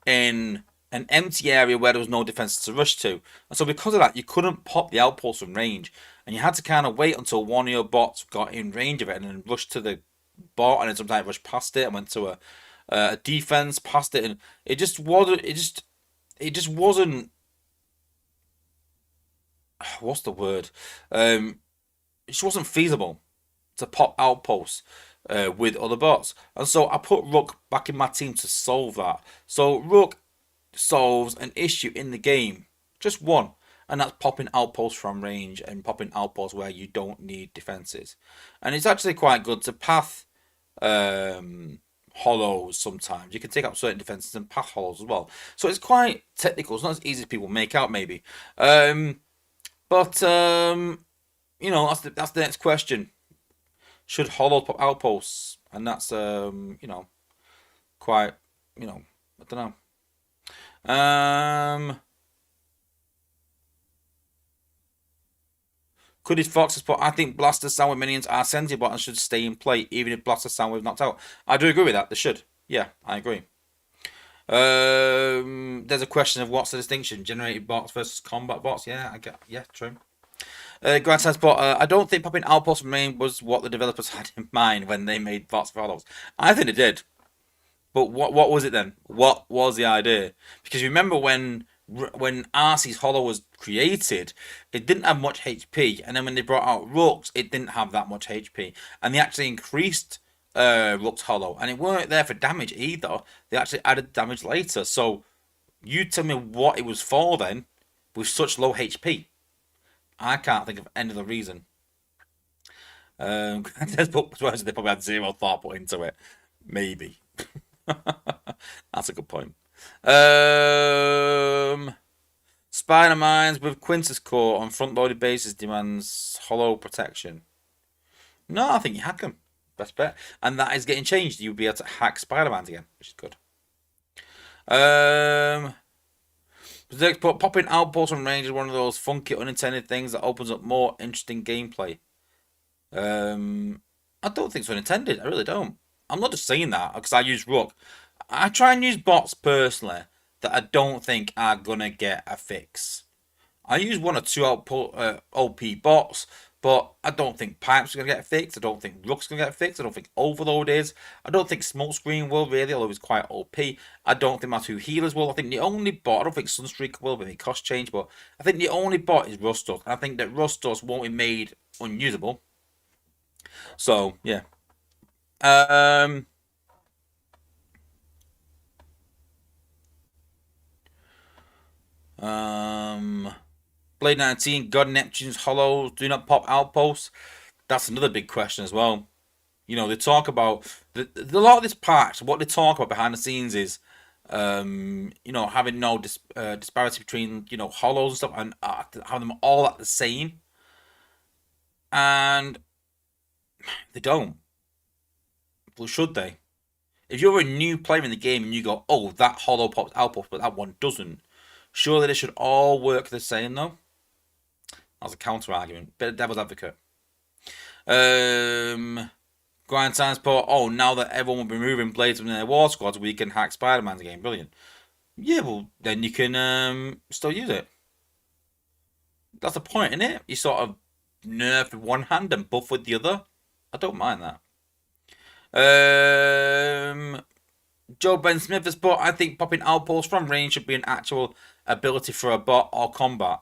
in an empty area where there was no defenses to rush to. And so because of that, you couldn't pop the outpost from range. And you had to kind of wait until one of your bots got in range of it and then rush to the bot and then sometimes rush past it and went to a defense past it. And it just wasn't, it just wasn't, what's the word? It just wasn't feasible to pop outposts with other bots. And so I put Rook back in my team to solve that. So Rook solves an issue in the game, just one, and that's popping outposts from range and popping outposts where you don't need defenses. And it's actually quite good to path hollows sometimes. You can take out certain defenses and path hollows as well. So it's quite technical. It's not as easy as people make out, maybe. But that's the next question. Should hollows pop outposts? And that's quite I don't know. Could his Foxes put? I think Blaster Soundwave minions are sentient and should stay in play even if Blaster Soundwave knocked out. I do agree with that. They should. Yeah, I agree. There's a question of what's the distinction: generated bots versus combat bots. Yeah, I get. Yeah, true. Grand Transport, I don't think popping Outpost Main was what the developers had in mind when they made bots for Hollows. I think they did. But what was it then? What was the idea? Because you remember when Arcee's Hollow was created, it didn't have much HP, and then when they brought out Rook's, it didn't have that much HP, and they actually increased Rook's Hollow, and it weren't there for damage either. They actually added damage later. So you tell me what it was for then, with such low HP. I can't think of any other reason. They probably had zero thought put into it. Maybe. That's a good point. Spider Mines with Quintus Core on front loaded bases demands hollow protection. No, I think you hack them. Best bet. And that is getting changed. You'll be able to hack Spider Mines again, which is good. Popping outposts on range is one of those funky unintended things that opens up more interesting gameplay. I don't think it's unintended. I really don't. I'm not just saying that because I use Rook. I try and use bots personally that I don't think are gonna get a fix. I use one or two OP bots, but I don't think Pipe's gonna get fixed. I don't think Rook's gonna get fixed. I don't think Overload is. I don't think Smokescreen will really, although it's quite OP. I don't think my two healers will. I think the only bot, I don't think Sunstreak will with a cost change, but I think the only bot is Rustos. And I think that Rustos won't be made unusable. So yeah. Blade 19, God Neptune's hollows do not pop outposts. That's another big question as well. They talk about a lot of this patch. What they talk about behind the scenes is, having no disparity between hollows and stuff, and having them all at the same. And they don't. Well, should they? If you're a new player in the game and you go, oh, that hollow pops outpost, but that one doesn't, surely they should all work the same, though. That's a counter argument. Bit of devil's advocate. Grind Transport. Oh, now that everyone will be moving blades from their war squads, we can hack Spider-Man's game. Brilliant. Yeah, well, then you can still use it. That's the point, isn't it? You sort of nerf with one hand and buff with the other. I don't mind that. Joe Ben Smith has put, I think popping outposts from range should be an actual ability for a bot or combat.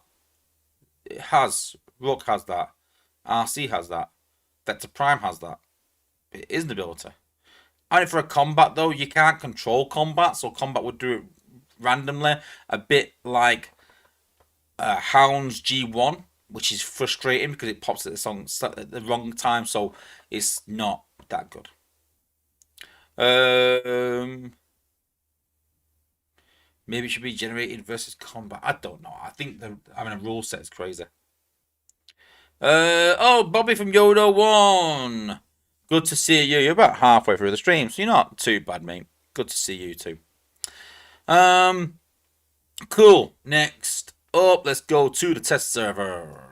It has. Rook has that. RC has that. Vector Prime has that. It is an ability. And for a combat though, you can't control combat, so combat would do it randomly. A bit like Hound's G1, which is frustrating because it pops at the wrong time, so it's not that good. Maybe it should be generated versus combat. I don't know. I think having a rule set is crazy. Bobby from Yodo 1. Good to see you. You're about halfway through the stream, so you're not too bad, mate. Good to see you too. Cool. Next up, let's go to the test server.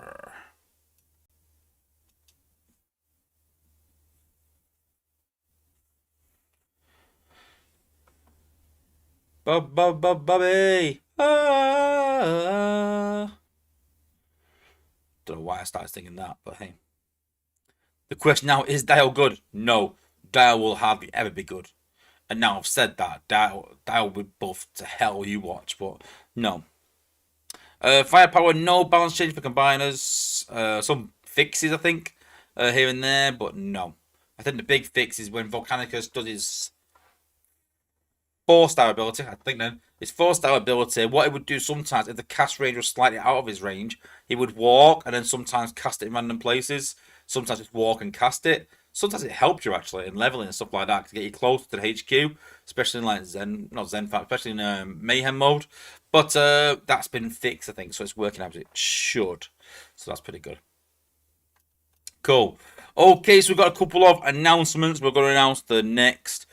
Bobby. Don't know why I started thinking that, but hey. The question now is Dial good? No, Dial will hardly ever be good. And now I've said that, Dial will buff to hell you watch, but no. Firepower, no balance change for combiners. Some fixes, I think, here and there, but no. I think the big fix is when Volcanicus does his 4-star ability. I think then his 4-star ability, what it would do sometimes if the cast range was slightly out of his range, he would walk and then sometimes cast it in random places. Sometimes just walk and cast it. sometimes it helps you actually in leveling and stuff like that to get you closer to the HQ, especially in like not Zen Fact, especially in Mayhem mode. But that's been fixed, I think, so it's working as it should. So that's pretty good. Cool. Okay, so we've got a couple of announcements. We're going to announce the next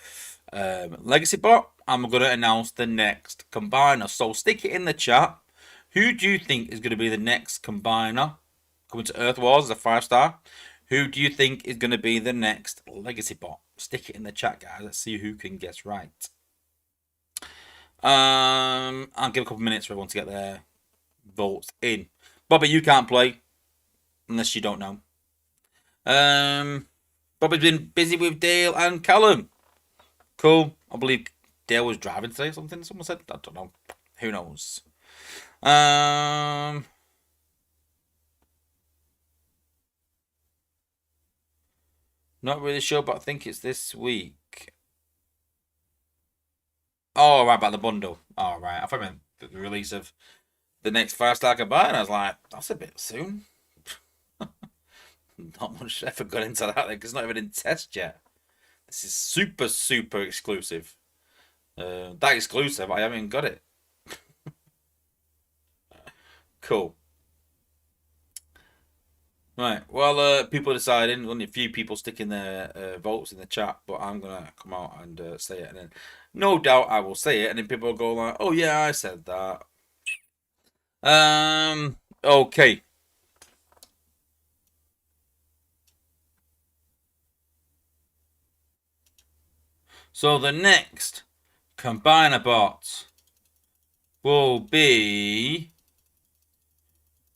Legacy bot, and we're going to announce the next combiner. So stick it in the chat. Who do you think is going to be the next combiner coming to Earth Wars as a 5-star? Who do you think is going to be the next Legacy bot? Stick it in the chat, guys. Let's see who can guess right. I'll give a couple of minutes for everyone to get their votes in. Bobby, you can't play unless you don't know. Bobby's been busy with Dale and Callum. Cool. I believe Dale was driving today or something. Someone said. I don't know. Who knows? Not really sure, but I think it's this week. Oh, right, about the bundle. Oh, right. I thought I meant the release of the next 5-star combine. And I was like, that's a bit soon. Not much effort got into that because it's not even in test yet. This is super, super exclusive. That exclusive, I haven't got it. Cool. Right. Well, people are deciding. Only a few people sticking their votes in the chat, but I'm gonna come out and say it, and then no doubt I will say it, and then people will go like, "Oh yeah, I said that." Okay. So the next combiner bot will be.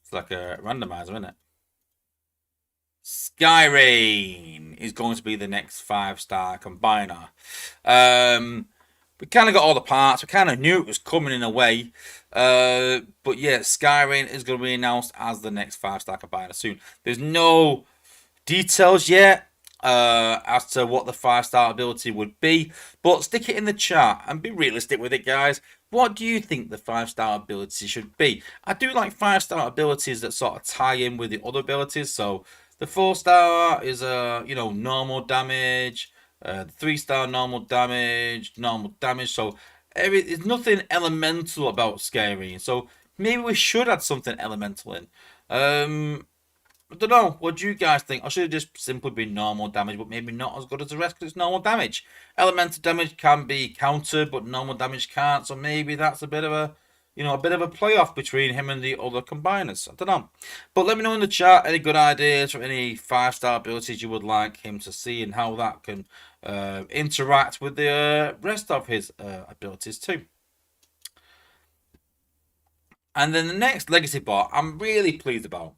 It's like a randomizer, isn't it? Skyrain is going to be the next 5-star combiner. We kind of got all the parts. We kind of knew it was coming in a way. But yeah, Skyrain is going to be announced as the next 5-star combiner soon. There's no details yet as to what the 5-star ability would be. But stick it in the chat and be realistic with it, guys. What do you think the 5-star ability should be? I do like 5-star abilities that sort of tie in with the other abilities. So the 4-star is normal damage. The 3-star normal damage. So there's nothing elemental about Skyrain. So maybe we should add something elemental in. I don't know. What do you guys think? I should have just simply been normal damage, but maybe not as good as the rest because it's normal damage. Elemental damage can be countered, but normal damage can't. So maybe that's a bit of a playoff between him and the other combiners. I don't know. But let me know in the chat any good ideas or any 5-star abilities you would like him to see and how that can interact with the rest of his abilities too. And then the next Legacy bot I'm really pleased about.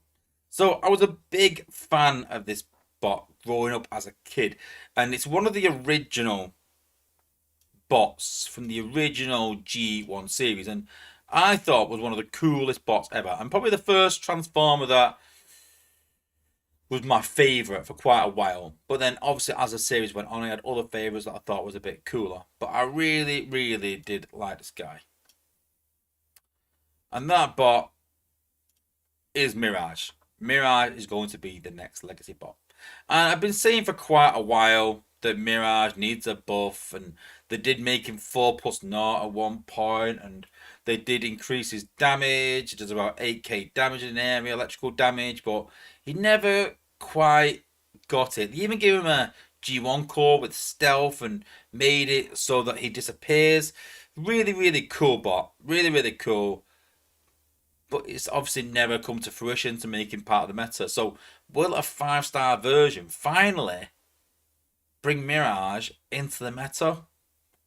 So I was a big fan of this bot growing up as a kid. And it's one of the original bots from the original G1 series. And I thought was one of the coolest bots ever. And probably the first Transformer that was my favourite for quite a while. But then obviously as the series went on, I had other favourites that I thought was a bit cooler. But I really, really did like this guy. And that bot is Mirage. Mirage is going to be the next Legacy bot. And I've been saying for quite a while that Mirage needs a buff, and they did make him 4+0 at one point, and they did increase his damage. He does about 8k damage in an area, electrical damage, but he never quite got it. They even gave him a G1 core with stealth and made it so that he disappears. Really, really cool bot. Really, really cool. But it's obviously never come to fruition to make him part of the meta. So will a 5-star version finally bring Mirage into the meta?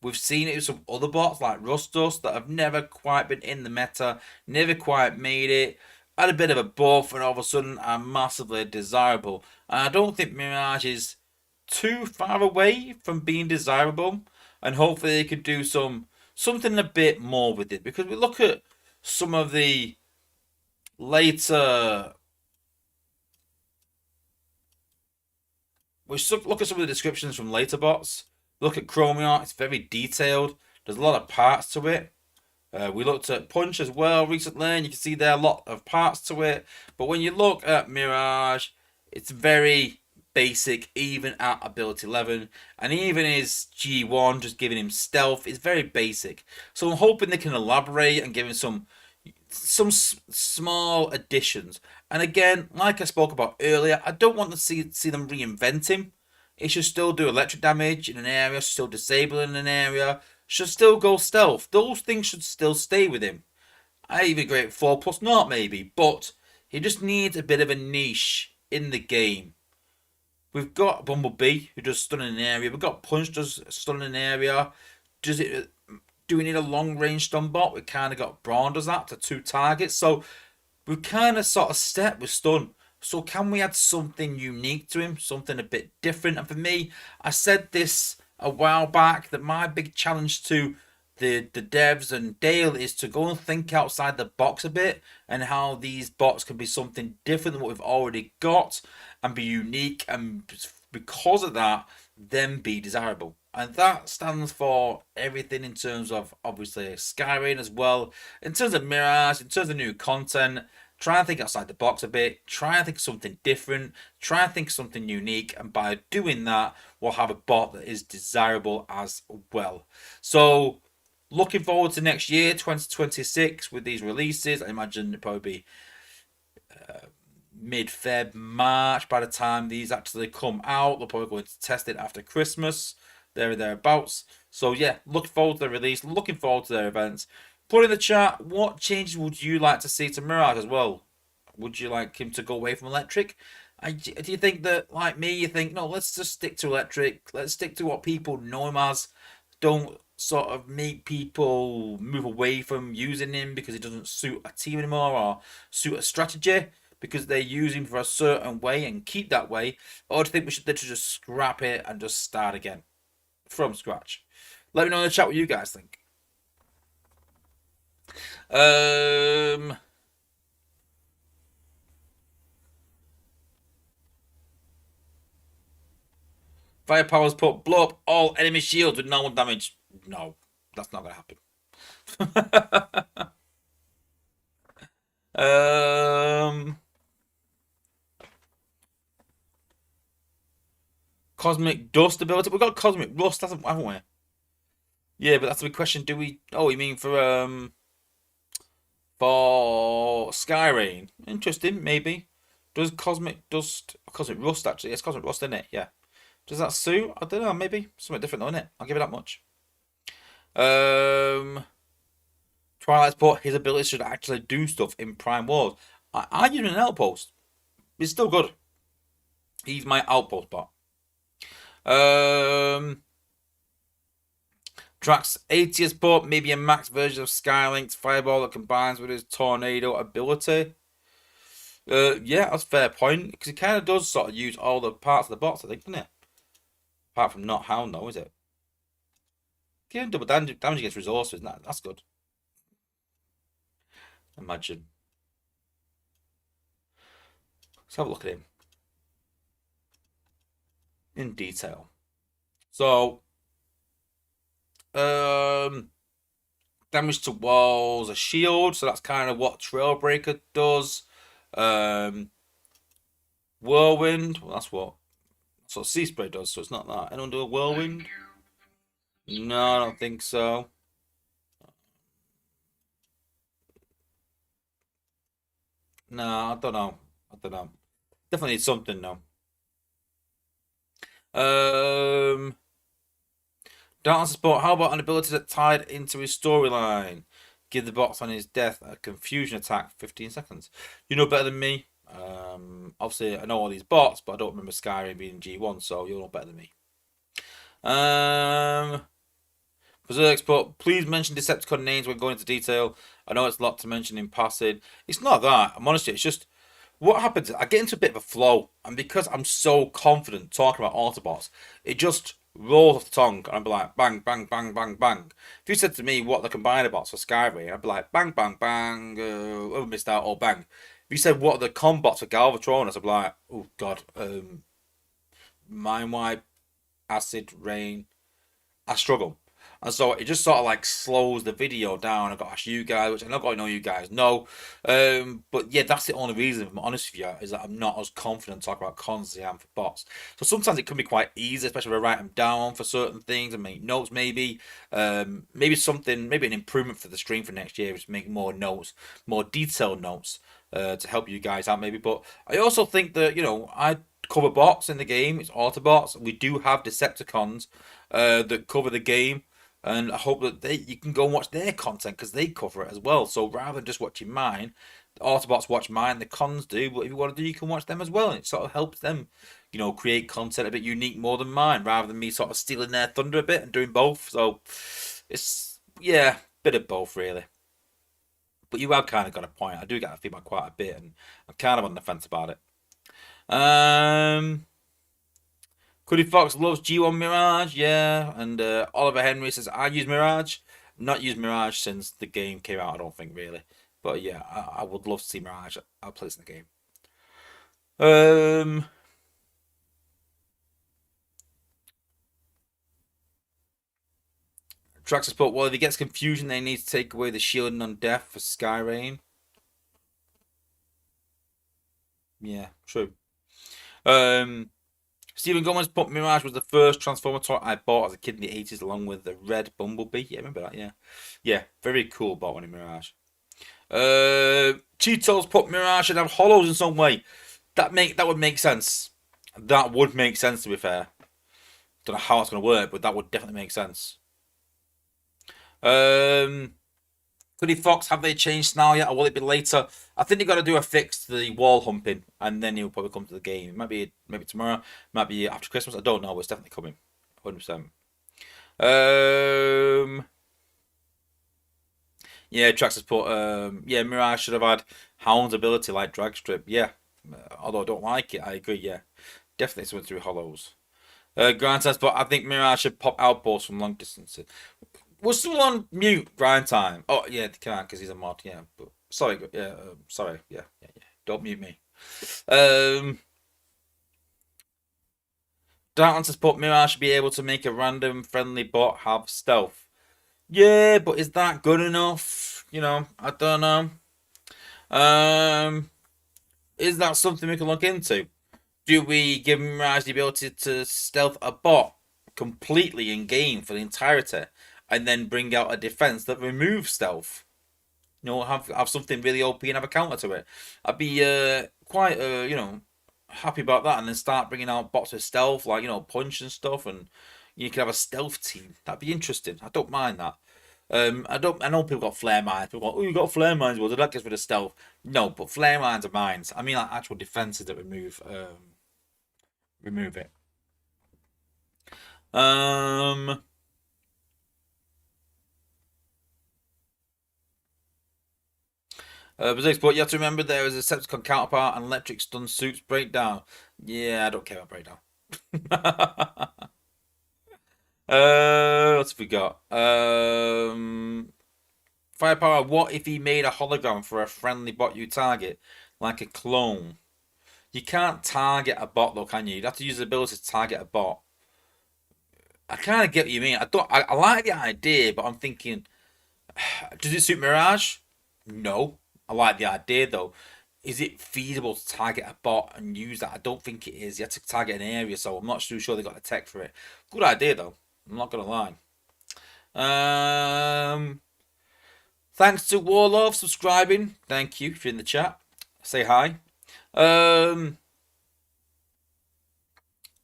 We've seen it with some other bots like Rustus that have never quite been in the meta, never quite made it, had a bit of a buff, and all of a sudden are massively desirable. And I don't think Mirage is too far away from being desirable, and hopefully they could do something a bit more with it. Because we look at some of the later. We look at some of the descriptions from later bots. Look at Chromium, it's very detailed. There's a lot of parts to it. We looked at Punch as well recently, and you can see there are a lot of parts to it. But when you look at Mirage, it's very basic, even at ability 11. And even his G1, just giving him stealth, is very basic. So I'm hoping they can elaborate and give him some small additions. And again, like I spoke about earlier, I don't want to see them reinvent him. It should still do electric damage in an area, still disable in an area, should still go stealth. Those things should still stay with him. I even go 4 plus not maybe, but he just needs a bit of a niche in the game. We've got Bumblebee who does stun in an area. We've got Punch does stun in an area. Do we need a long range stun bot? We kind of got Brawn does that to 2 targets. So we've kind of sort of stepped with stun. So can we add something unique to him? Something a bit different? And for me, I said this a while back that my big challenge to the devs and Dale is to go and think outside the box a bit and how these bots can be something different than what we've already got and be unique, and because of that then be desirable. And that stands for everything in terms of obviously Skyrim as well, in terms of Mirage, in terms of new content. Try and think outside the box a bit, try and think of something different, try and think of something unique, and by doing that we'll have a bot that is desirable as well. So looking forward to next year, 2026, with these releases. I imagine it'll probably be mid-Feb, March by the time these actually come out. They're probably going to test it after Christmas, there or thereabouts. So yeah, looking forward to the release, looking forward to their events. Put in the chat, what changes would you like to see to Mirage as well? Would you like him to go away from electric? Do you think that, like me, you think, no, let's just stick to electric. Let's stick to what people know him as. Don't sort of make people move away from using him because it doesn't suit a team anymore or suit a strategy because they use him for a certain way and keep that way. Or do you think we should literally just scrap it and just start again from scratch? Let me know in the chat what you guys think. Firepower's put blow up all enemy shields with normal damage. No, that's not gonna happen. Cosmic Dust ability. We've got Cosmic Rust, haven't we? Yeah, but that's a big question. Do we? Oh, you mean for Skyrim? Interesting, maybe. Does Cosmic Rust actually? It's Cosmic Rust, isn't it? Yeah. Does that suit? I don't know. Maybe something different, though, isn't it? I'll give it that much. Twilight's put his abilities should actually do stuff in Prime Wars. I use an outpost. It's still good. He's my outpost bot. Drax 80 has put maybe a max version of Skylink's Fireball that combines with his Tornado ability. Yeah, that's a fair point, because he kind of does sort of use all the parts of the bots, I think, doesn't it? Apart from not Hound, though, is it? Yeah, double damage against resources, that's good. Imagine. Let's have a look at him in detail. So, damage to walls, a shield, so that's kind of what Trailbreaker does. Whirlwind, well, that's what Sea Spray does, so it's not that. Anyone do a Whirlwind? No, I don't think so. No, I don't know. Definitely need something now. Dance Sport, how about an ability that tied into his storyline? Give the bots on his death a confusion attack for 15 seconds. You know better than me. Obviously, I know all these bots, but I don't remember Skyrim being G1, so you'll know better than me. Berserk's put, please mention Decepticon names when going into detail. I know it's a lot to mention in passing. It's not that. I'm honestly, it's just what happens. I get into a bit of a flow, and because I'm so confident talking about Autobots, it just rolls off the tongue, and I'd be like, bang, bang, bang, bang, bang. If you said to me what the combiner bots for Skyrim, I'd be like, bang, bang, bang, oh, missed out, or bang. If you said what are the combots for Galvatronus, I'd be like, oh god, Mind Wipe, Acid Rain. I struggle. And so it just sort of like slows the video down. I've got to ask you guys, which I'm not going to know you guys know. But yeah, that's the only reason, if I'm honest with you, is that I'm not as confident talking about cons as I am for bots. So sometimes it can be quite easy, especially if I write them down for certain things and make notes maybe. Maybe something, maybe an improvement for the stream for next year is make more notes, more detailed notes to help you guys out maybe. But I also think that, I cover bots in the game. It's Autobots. We do have Decepticons that cover the game, and I hope that you can go and watch their content because they cover it as well. So rather than just watching mine, the Autobots watch mine, the cons do. But if you want to do, you can watch them as well, and it sort of helps them, create content a bit unique more than mine, rather than me sort of stealing their thunder a bit and doing both. So it's bit of both really. But you have kind of got a point. I do get that feedback quite a bit, and I'm kind of on the fence about it. Cuddy Fox loves G1 Mirage, yeah. And Oliver Henry says, I use Mirage. Not used Mirage since the game came out, I don't think, really. But yeah, I would love to see Mirage. I'll play this in the game. Traxxas put, well, if he gets confusion, they need to take away the shielding on death for Skyrain. Yeah, true. Stephen Gomez put Mirage was the first Transformer toy I bought as a kid in the 80s along with the red Bumblebee. Yeah, remember that, yeah. Yeah, very cool bought one in Mirage. Cheetos put Mirage should have hollows in some way. That would make sense. That would make sense, to be fair. Don't know how it's going to work, but that would definitely make sense. Cuddy Fox, have they changed Snarl yet, or will it be later? I think they've got to do a fix to the wall humping, and then he'll probably come to the game. It might be maybe tomorrow, it might be after Christmas. I don't know, but it's definitely coming, 100%. Yeah, Trax has put. Yeah, Mirage should have had Hound's ability like drag strip. Yeah, although I don't like it, I agree. Yeah, definitely something through hollows. Grant says, but I think Mirage should pop outposts from long distances. Was someone mute grind time? Oh yeah, they can't because he's a mod. Yeah, but sorry, yeah, sorry, yeah, yeah, yeah. Don't mute me. Darklands has put Mirage should be able to make a random friendly bot have stealth. Yeah, but is that good enough? I don't know. Is that something we can look into? Do we give Mirage the ability to stealth a bot completely in game for the entirety, and then bring out a defense that removes stealth? Have something really OP and have a counter to it. I'd be quite happy about that, and then start bringing out bots with stealth, like punch and stuff, and you could have a stealth team. That'd be interesting. I don't mind that. I know people got flare mines. People go, oh, you got flare mines. Well, that gets rid of stealth. No, but flare mines are mines. I mean, like actual defenses that remove it. But you have to remember there is a Decepticon counterpart and electric stun suits breakdown. Yeah, I don't care about breakdown. What's we got? Firepower, what if he made a hologram for a friendly bot you target, like a clone? You can't target a bot though, can you? You'd have to use the ability to target a bot. I kind of get what you mean. I like the idea, but I'm thinking, does it suit Mirage? No. I like the idea though. Is it feasible to target a bot and use that? I don't think it is. You have to target an area, so I'm not too sure they got the tech for it. Good idea though. I'm not gonna lie. Thanks to Warlove subscribing. Thank you if you're in the chat. Say hi.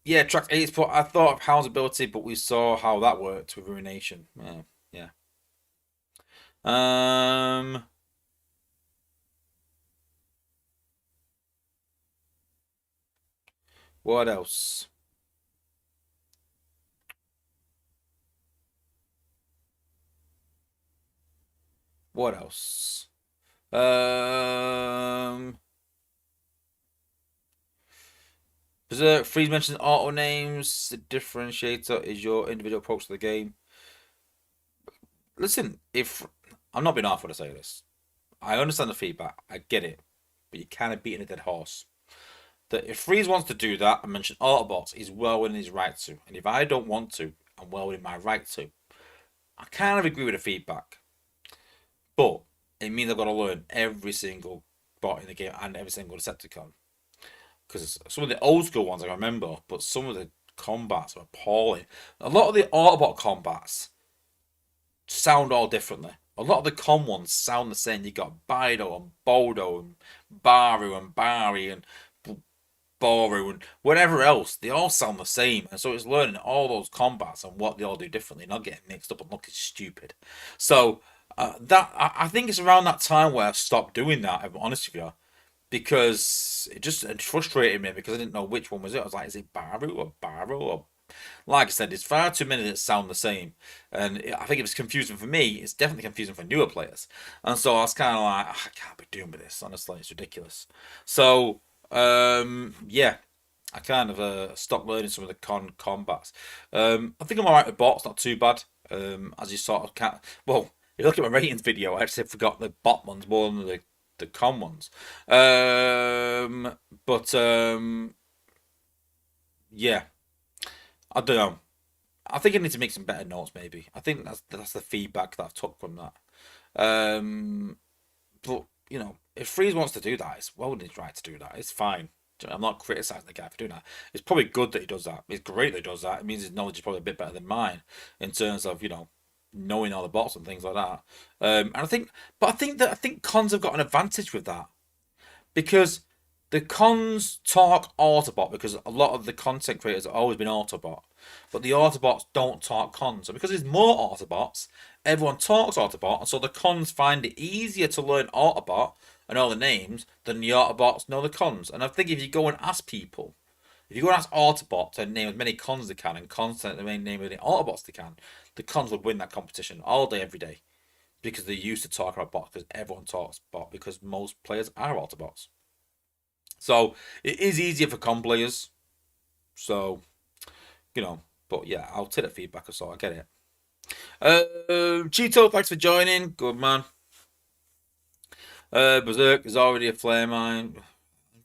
Yeah, track 8 spot. I thought of Hal's ability, but we saw how that worked with Ruination. Yeah. What else? What else? Berserk Freeze mentioned auto names. The differentiator is your individual approach to the game. Listen, if I'm not being off when I say this, I understand the feedback. I get it, but you're kind of beating a dead horse. That if Freeze wants to do that and mention Autobots, he's well within his right to. And if I don't want to, I'm well within my right to. I kind of agree with the feedback, but it means I've got to learn every single bot in the game and every single Decepticon. Because some of the old school ones I remember, but some of the combats are appalling. A lot of the Autobot combats sound all differently. A lot of the con ones sound the same. You got Bido and Bodo and Baru and Bari and Boru and whatever else. They all sound the same, and so it's learning all those combats and what they all do differently, not getting mixed up and looking stupid. So I think it's around that time where I stopped doing that. If I'm honest with you, because it frustrated me because I didn't know which one was it. I was like, is it Baru or Baru or like I said, there's far too many that sound the same, and I think if it's confusing for me, it's definitely confusing for newer players. And so I was kind of like, "Ah, I can't be doing with this. Honestly, it's ridiculous." So yeah, I kind of stopped learning some of the combats. I think I'm alright with bots, not too bad. As you sort of can't. Well, if you look at my ratings video, I actually forgot the bot ones more than the con ones. But yeah. I don't know. I think I need to make some better notes. Maybe I think that's the feedback that I've took from that. Um, but if Freeze wants to do that, it's well within his right to do that. It's fine. I'm not criticizing the guy for doing that. It's probably good that he does that. It's great that he does that. It means his knowledge is probably a bit better than mine in terms of knowing all the bots and things like that. And I think cons have got an advantage with that because the cons talk Autobot because a lot of the content creators have always been Autobot, but the Autobots don't talk cons. And because there's more Autobots, everyone talks Autobot, and so the cons find it easier to learn Autobot and all the names than the Autobots know the cons. And I think if you go and ask people, if you go and ask Autobot to name as many cons as they can and cons to name as many Autobots they can, the cons would win that competition all day, every day. Because they're used to talking about bots, because everyone talks bot, because most players are Autobots. So it is easier for con players. So, but yeah, I'll take the feedback, so I get it. Cheeto, thanks for joining. Good man. Berserk is already a flame mine.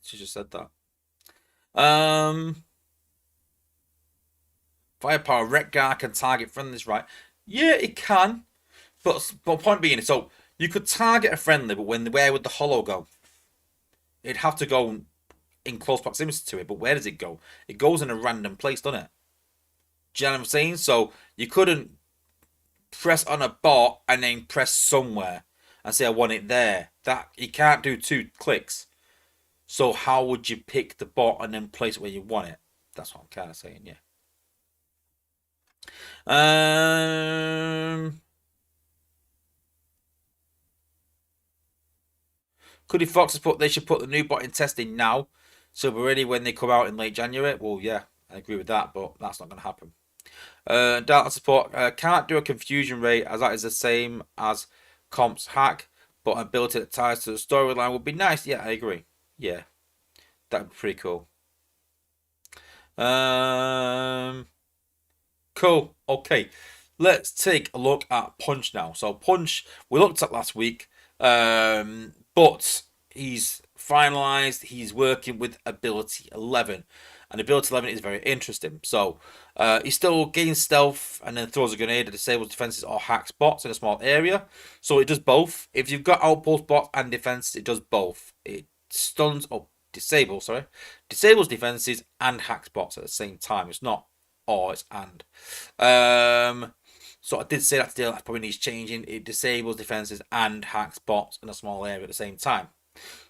She just said that. Firepower Wreck-Gar can target friendlies, right? Yeah, it can. But point being, so you could target a friendly, but where would the hollow go? It'd have to go in close proximity to it, but where does it go? It goes in a random place, doesn't it? Do you know what I'm saying? So you couldn't press on a bot and then press somewhere and say I want it there. That you can't do 2 clicks. So how would you pick the bot and then place it where you want it? That's what I'm kind of saying, yeah. Cuddy Fox has put they should put the new bot in testing now, so we're ready when they come out in late January. Well, yeah, I agree with that, but that's not going to happen. Data support can't do a confusion rate as that is the same as comps hack, but an ability that ties to the storyline would be nice. Yeah, I agree. Yeah, that'd be pretty cool. Cool. Okay, let's take a look at Punch now. So Punch we looked at last week, but he's finalized. He's working with ability 11. And ability 11 is very interesting. So he still gains stealth and then throws a grenade that disables defenses or hacks bots in a small area. So it does both. If you've got outpost bots and defense, it does both. It disables defenses and hacks bots at the same time. It's not or, it's and. So I did say that today. That probably needs changing. It disables defenses and hacks bots in a small area at the same time.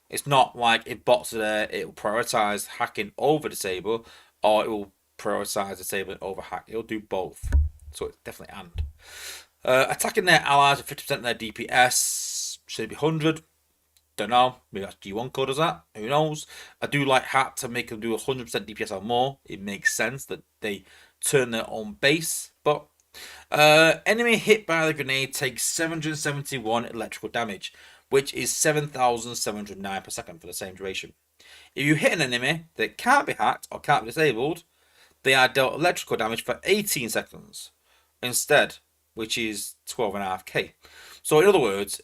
It's not like if bots are there, it will prioritize hacking over disable, or it will prioritize disabling over hack. It'll do both. So it's definitely and. Attacking their allies with 50% of their DPS should be 100. Don't know. Maybe that's G1 code does that. Who knows? I do like hack to make them do 100% DPS or more. It makes sense that they turn their own base. But enemy hit by the grenade takes 771 electrical damage, which is 7,709 per second for the same duration. If you hit an enemy that can't be hacked or can't be disabled, they are dealt electrical damage for 18 seconds instead, which is 12.5k. So in other words,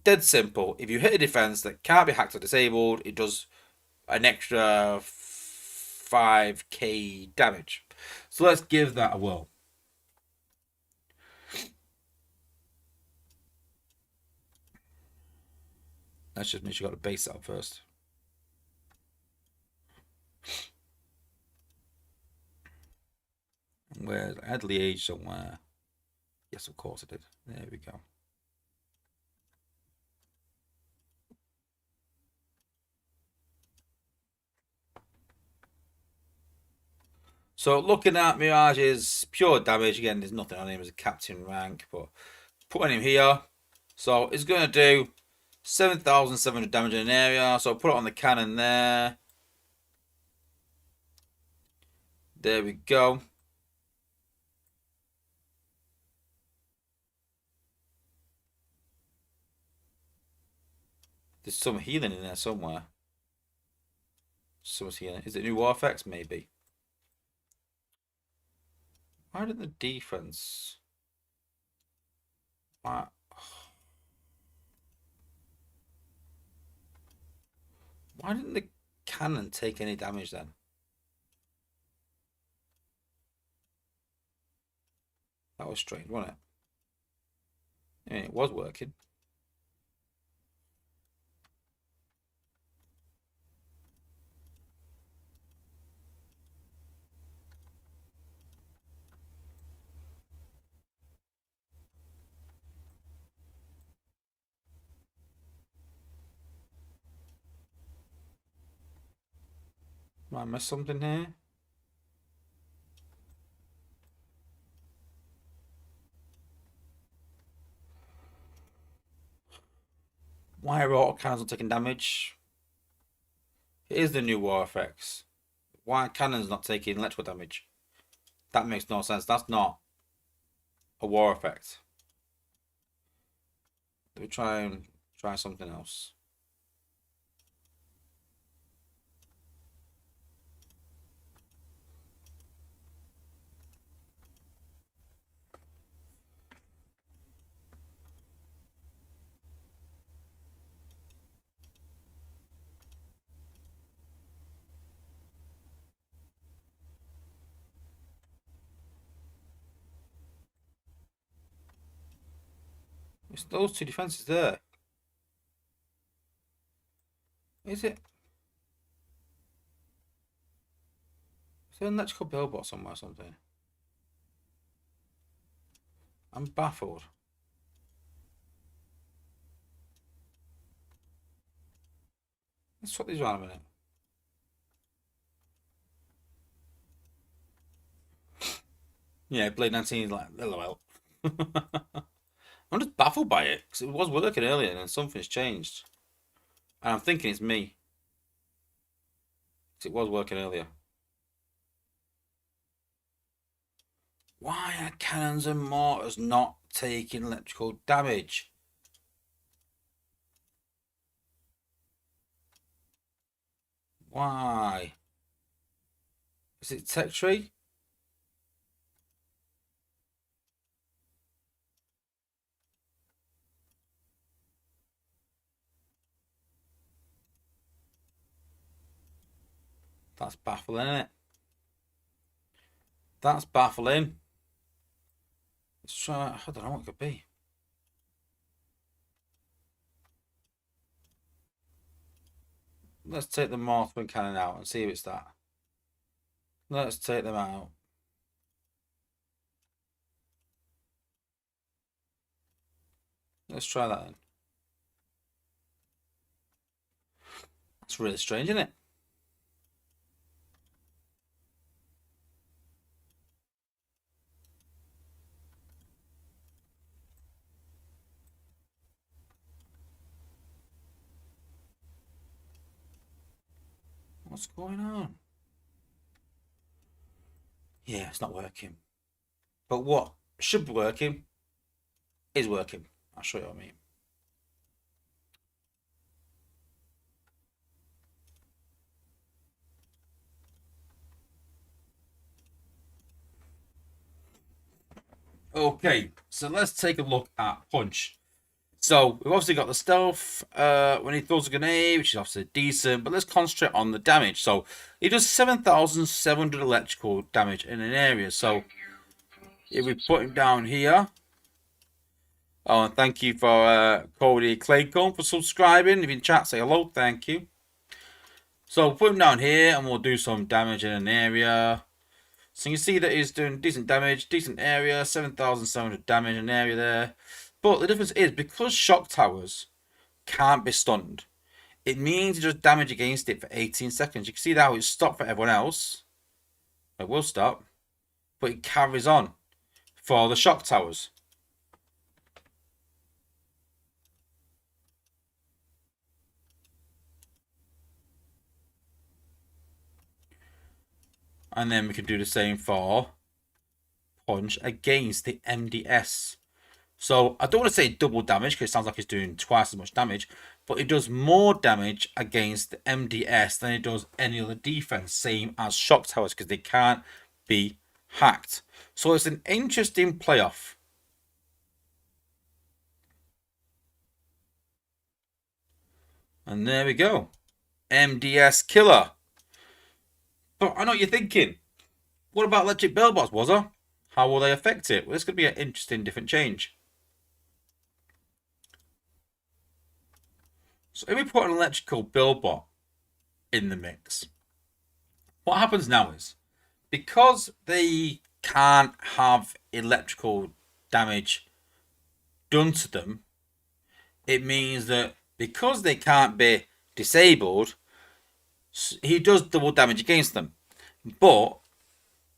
dead simple, if you hit a defense that can't be hacked or disabled, it does an extra 5k damage. So let's give that a whirl. Let's just make sure we got the base out first. Where I had Liège somewhere. Yes, of course I did. There we go. So looking at Mirage's pure damage, again, there's nothing on him as a captain rank, but putting him here. So it's going to do 7,700 damage in an area. So put it on the cannon there. There we go. There's some healing in there somewhere. Someone's healing. Is it new war effects? Maybe. Why did the defense? Why didn't the cannon take any damage then? That was strange, wasn't it? I mean, it was working. Might I miss something here? Why are auto cannons not taking damage? It is the new war effects. Why are cannons not taking electrical damage? That makes no sense. That's not a war effect. Let me try something else. It's those two defenses there. Is it? Is there an electrical billboard somewhere or something? I'm baffled. Let's swap these around a minute. Yeah, Blade 19 is like, LOL. I'm just baffled by it, because it was working earlier and then something's changed. And I'm thinking it's me. Because it was working earlier. Why are cannons and mortars not taking electrical damage? Why? Is it tech tree? That's baffling, isn't it? That's baffling. Let's try. I don't know what it could be. Let's take the Mothman cannon out and see if it's that. Let's take them out. Let's try that then. That's really strange, isn't it? What's going on? Yeah, it's not working. But what should be working is working. I'll show you what I mean. Okay, so let's take a look at Punch. So we've obviously got the stealth when he throws a grenade, which is obviously decent, but let's concentrate on the damage. So he does 7,700 electrical damage in an area. So if we put him down here, Oh, and thank you for Cody Claycomb for subscribing. If you're in chat, say hello. Thank you. So we'll put him down here and we'll do some damage in an area. So you can see that he's doing decent damage, decent area, 7,700 damage in an area there. But the difference is, because shock towers can't be stunned, it means he does damage against it for 18 seconds. You can see how it's stopped for everyone else. It will stop, but it carries on for the shock towers. And then we can do the same for punch against the MDS. So I don't want to say double damage because it sounds like he's doing twice as much damage, but it does more damage against the MDS than it does any other defense, same as shock towers, because they can't be hacked. So it's an interesting playoff. And there we go. MDS killer. But I know what you're thinking. What about electric bellbots, was there? How will they affect it? Well, this could be an interesting, different change. So if we put an electrical billbot in the mix, what happens now is, because they can't have electrical damage done to them, it means that because they can't be disabled, he does double damage against them. But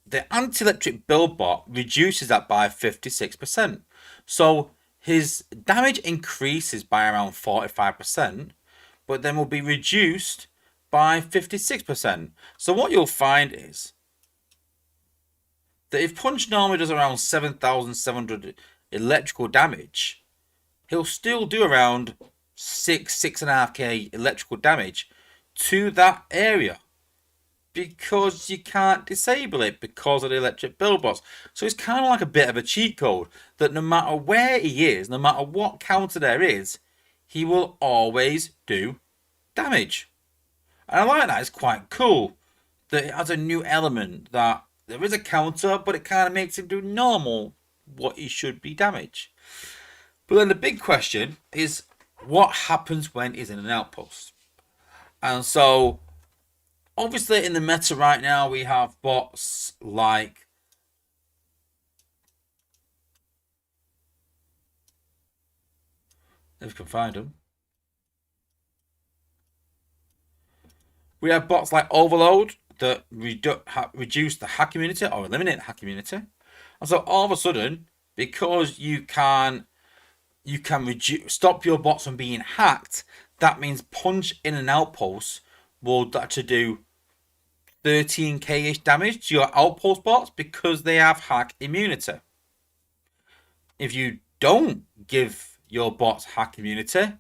the anti-electric billbot reduces that by 56%. So his damage increases by around 45%, but then will be reduced by 56%. So what you'll find is that if Punch normally does around 7,700 electrical damage, he'll still do around 6.5k electrical damage to that area, because you can't disable it because of the electric billbots. So it's kind of like a bit of a cheat code that no matter where he is, no matter what counter there is, he will always do damage. And I like that. It's quite cool that it has a new element that there is a counter, but it kind of makes him do normal what he should be damage. But then the big question is, what happens when he's in an outpost? And so obviously in the meta right now we have bots like if we can find them. We have bots like Overload that reduce the hack immunity or eliminate the hack immunity. And so all of a sudden, because you can stop your bots from being hacked, that means Punch in an outpost will actually do 13k-ish damage to your outpost bots because they have hack immunity. If you don't give your bots hack immunity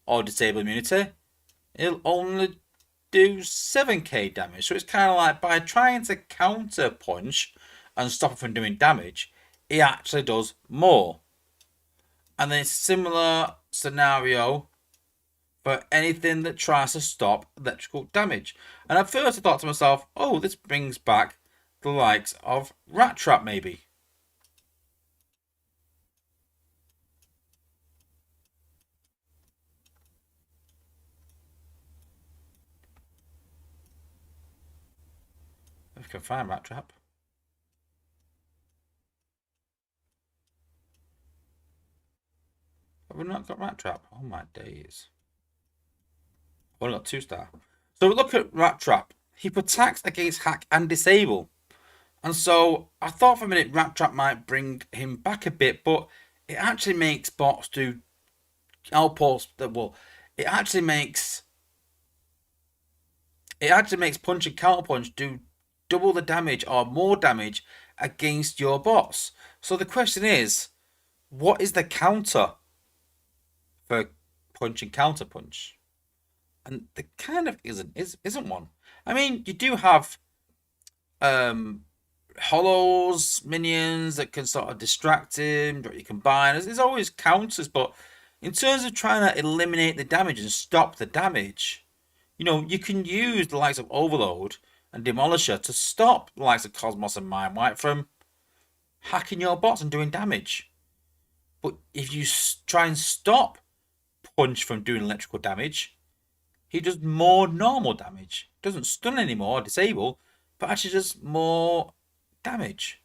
or disable immunity, it'll only do 7k damage. So it's kind of like, by trying to counter Punch and stop it from doing damage, it actually does more. And then similar scenario for anything that tries to stop electrical damage. And at first I thought to myself, oh, this brings back the likes of Rat Trap maybe. If we can find Rat Trap. Have we not got Rat Trap? Oh my days. I've only got 2-star. So look at Rat Trap. He protects against hack and disable. And so I thought for a minute Rat Trap might bring him back a bit, but it actually makes bots do outposts that will. It actually makes Punch and Counter Punch do double the damage or more damage against your bots. So the question is, what is the counter for Punch and Counter Punch? And there kind of isn't one. I mean, you do have hollows minions that can sort of distract him, but you combine. There's always counters, but in terms of trying to eliminate the damage and stop the damage, you can use the likes of Overload and Demolisher to stop the likes of Cosmos and Mindwipe from hacking your bots and doing damage. But if you try and stop Punch from doing electrical damage, he does more normal damage. Doesn't stun anymore or disable, but actually does more damage.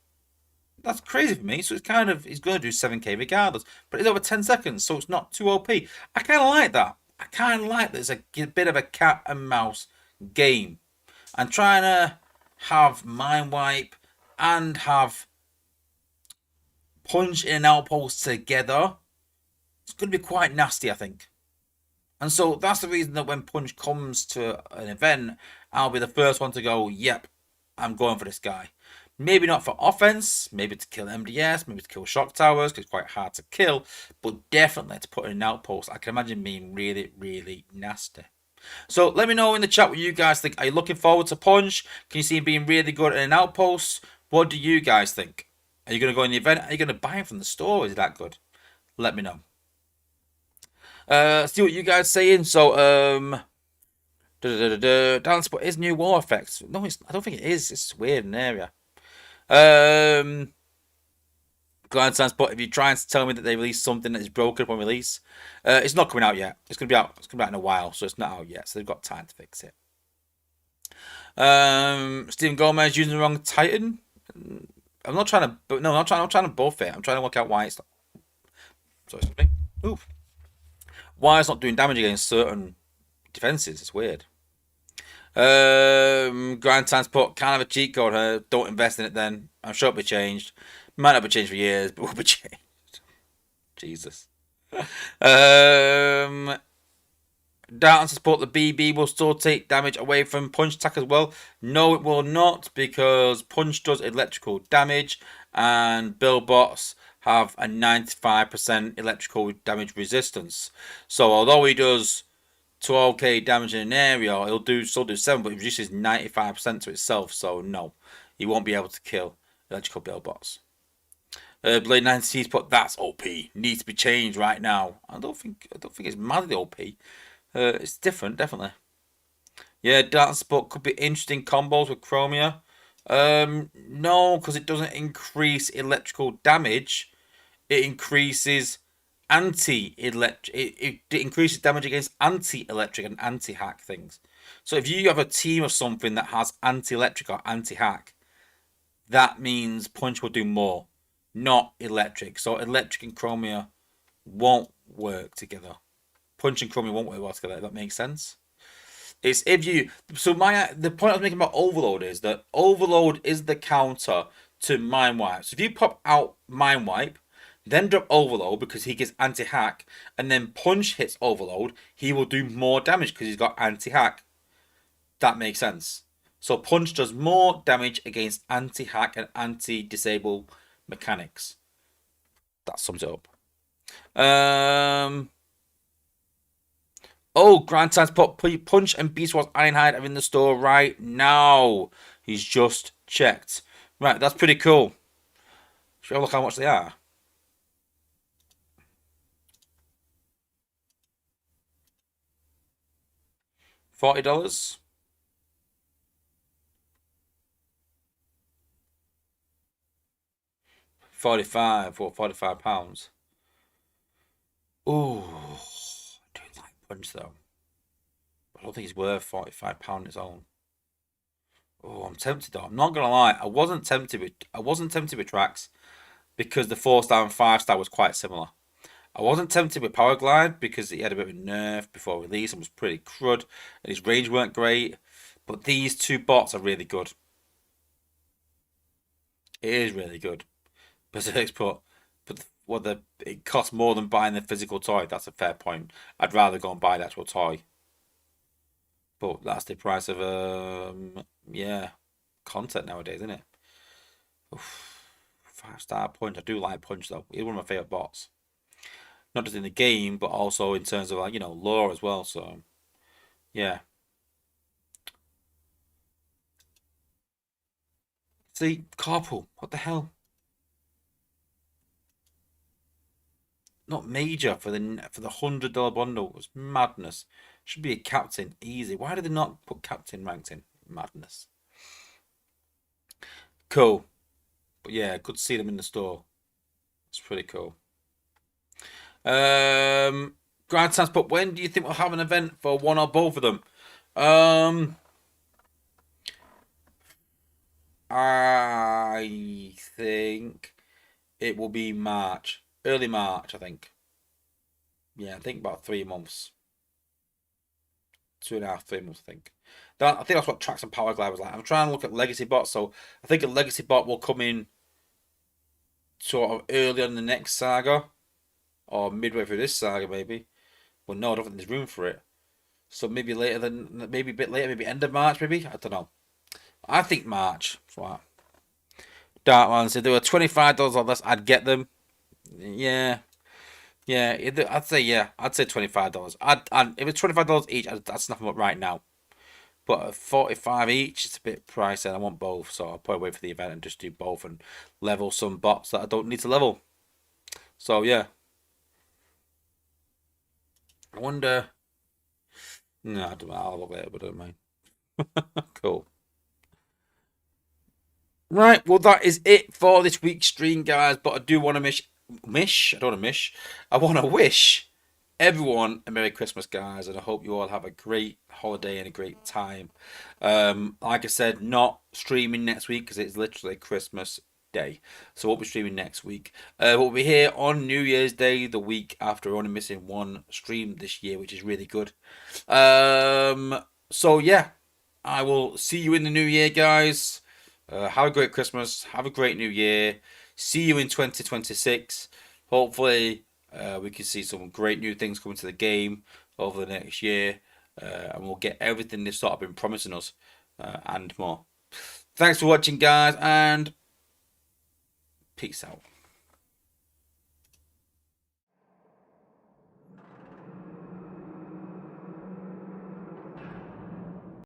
That's crazy for me. So it's kind of he's going to do 7k regardless, but it's over 10 seconds, so it's not too OP. I kind of like that. I kind of like that. It's a bit of a cat and mouse game. I'm trying to have Mind Wipe and have Punch in an Outpost together. It's going to be quite nasty, I think. And so that's the reason that when Punch comes to an event, I'll be the first one to go, yep, I'm going for this guy. Maybe not for offense, maybe to kill MDS, maybe to kill shock towers, because it's quite hard to kill, but definitely to put in an outpost. I can imagine being really, really nasty. So let me know in the chat what you guys think. Are you looking forward to Punch? Can you see him being really good in an outpost? What do you guys think? Are you going to go in the event? Are you going to buy him from the store? Is he that good? Let me know. See what you guys saying. So, Dance, but is new war effects? No, I don't think it is. It's weird in area. Grandstands, but if you're trying to tell me that they released something that is broken upon release, it's not coming out yet. It's gonna be out. It's gonna be out in a while, so it's not out yet. So they've got time to fix it. Stephen Gomez using the wrong Titan. I'm not trying to. No, I'm trying to buff it. I'm trying to work out why it's not. Sorry, something. Ooh. Why it's not doing damage against certain defenses? It's weird. Grand Transport kind of a cheat code. Don't invest in it then. I'm sure it'll be changed. Might not be changed for years, but will be changed. Jesus. Down to support the BB will still take damage away from Punch attack as well. No, it will not, because Punch does electrical damage and Billbots have a 95% electrical damage resistance. So although he does 12k damage in an area, he'll still do 7, but it reduces 95% to itself. So no, he won't be able to kill electrical Billbots. Blade 90's put that's OP. Needs to be changed right now. I don't think it's madly OP. It's different, definitely. Yeah, Dance Spot could be interesting combos with Chromia. No, because it doesn't increase electrical damage. It increases anti-electric. It increases damage against anti-electric and anti-hack things. So if you have a team of something that has anti-electric or anti-hack, that means Punch will do more, not electric. So electric and Chromia won't work together. Punch and Chromia won't work well together. If that makes sense. It's if you. So the point I was making about Overload is that Overload is the counter to Mind Wipe. So if you pop out Mind Wipe, then drop Overload because he gets anti-hack, and then Punch hits Overload, he will do more damage because he's got anti-hack. That makes sense. So Punch does more damage against anti-hack and anti-disable mechanics. That sums it up. Oh, Grand Transport Punch and Beast Wars Ironhide are in the store right now. He's just checked. Right, that's pretty cool. Should I look how much they are? $40. £45 Oh, I do like Punch though. I don't think he's worth £45 on its own. Oh, I'm tempted though. I'm not gonna lie. I wasn't tempted with Trax because the 4-star and 5-star was quite similar. I wasn't tempted with Power Glide because he had a bit of a nerf before release and was pretty crud, and his range weren't great. But these two bots are really good. It is really good. Berserk's but it costs more than buying the physical toy. That's a fair point. I'd rather go and buy the actual toy. But that's the price of yeah, content nowadays, isn't it? Oof. 5-star Punch. I do like Punch though. He's one of my favorite bots. Not just in the game, but also in terms of like, lore as well. So yeah. See, Carpool, what the hell? Not major for the $100 bundle. It was madness. Should be a captain, easy. Why did they not put captain ranked in? Madness. Cool. But yeah, good to see them in the store. It's pretty cool. Grand Transport, when do you think we'll have an event for one or both of them? Um, I think it will be March, early March, I think. Yeah, I think about 3 months, 2.5, 3 months, I think. I think that's what Tracks and Power Glide was like. I'm trying to look at Legacy Bot, so I think a Legacy Bot will come in sort of early on the next saga, or midway through this saga, maybe. But no, I don't think there's room for it. So maybe a bit later, maybe end of March, maybe? I don't know. I think March. What? Dark ones. If they were $25 or less, I'd get them. Yeah, yeah. I'd say yeah. I'd say $25. If it's $25 each, I'd snap them up right now. But at 45 each, it's a bit pricey. And I want both, so I'll probably wait for the event and just do both and level some bots that I don't need to level. So yeah, I wonder. No, I don't know. I'll look later, but I don't mind. Cool. Right, well that is it for this week's stream, guys. But I do want to I don't want to miss. I want to wish everyone a Merry Christmas, guys, and I hope you all have a great holiday and a great time. Like I said, not streaming next week because it's literally Christmas Day, so we'll be streaming next week. We'll be here on New Year's Day, the week after, only missing one stream this year, which is really good. So yeah, I will see you in the new year, guys. Have a great Christmas. Have a great New Year. See you in 2026. Hopefully, we can see some great new things coming to the game over the next year, and we'll get everything they've sort of been promising us and more. Thanks for watching, guys, and peace out.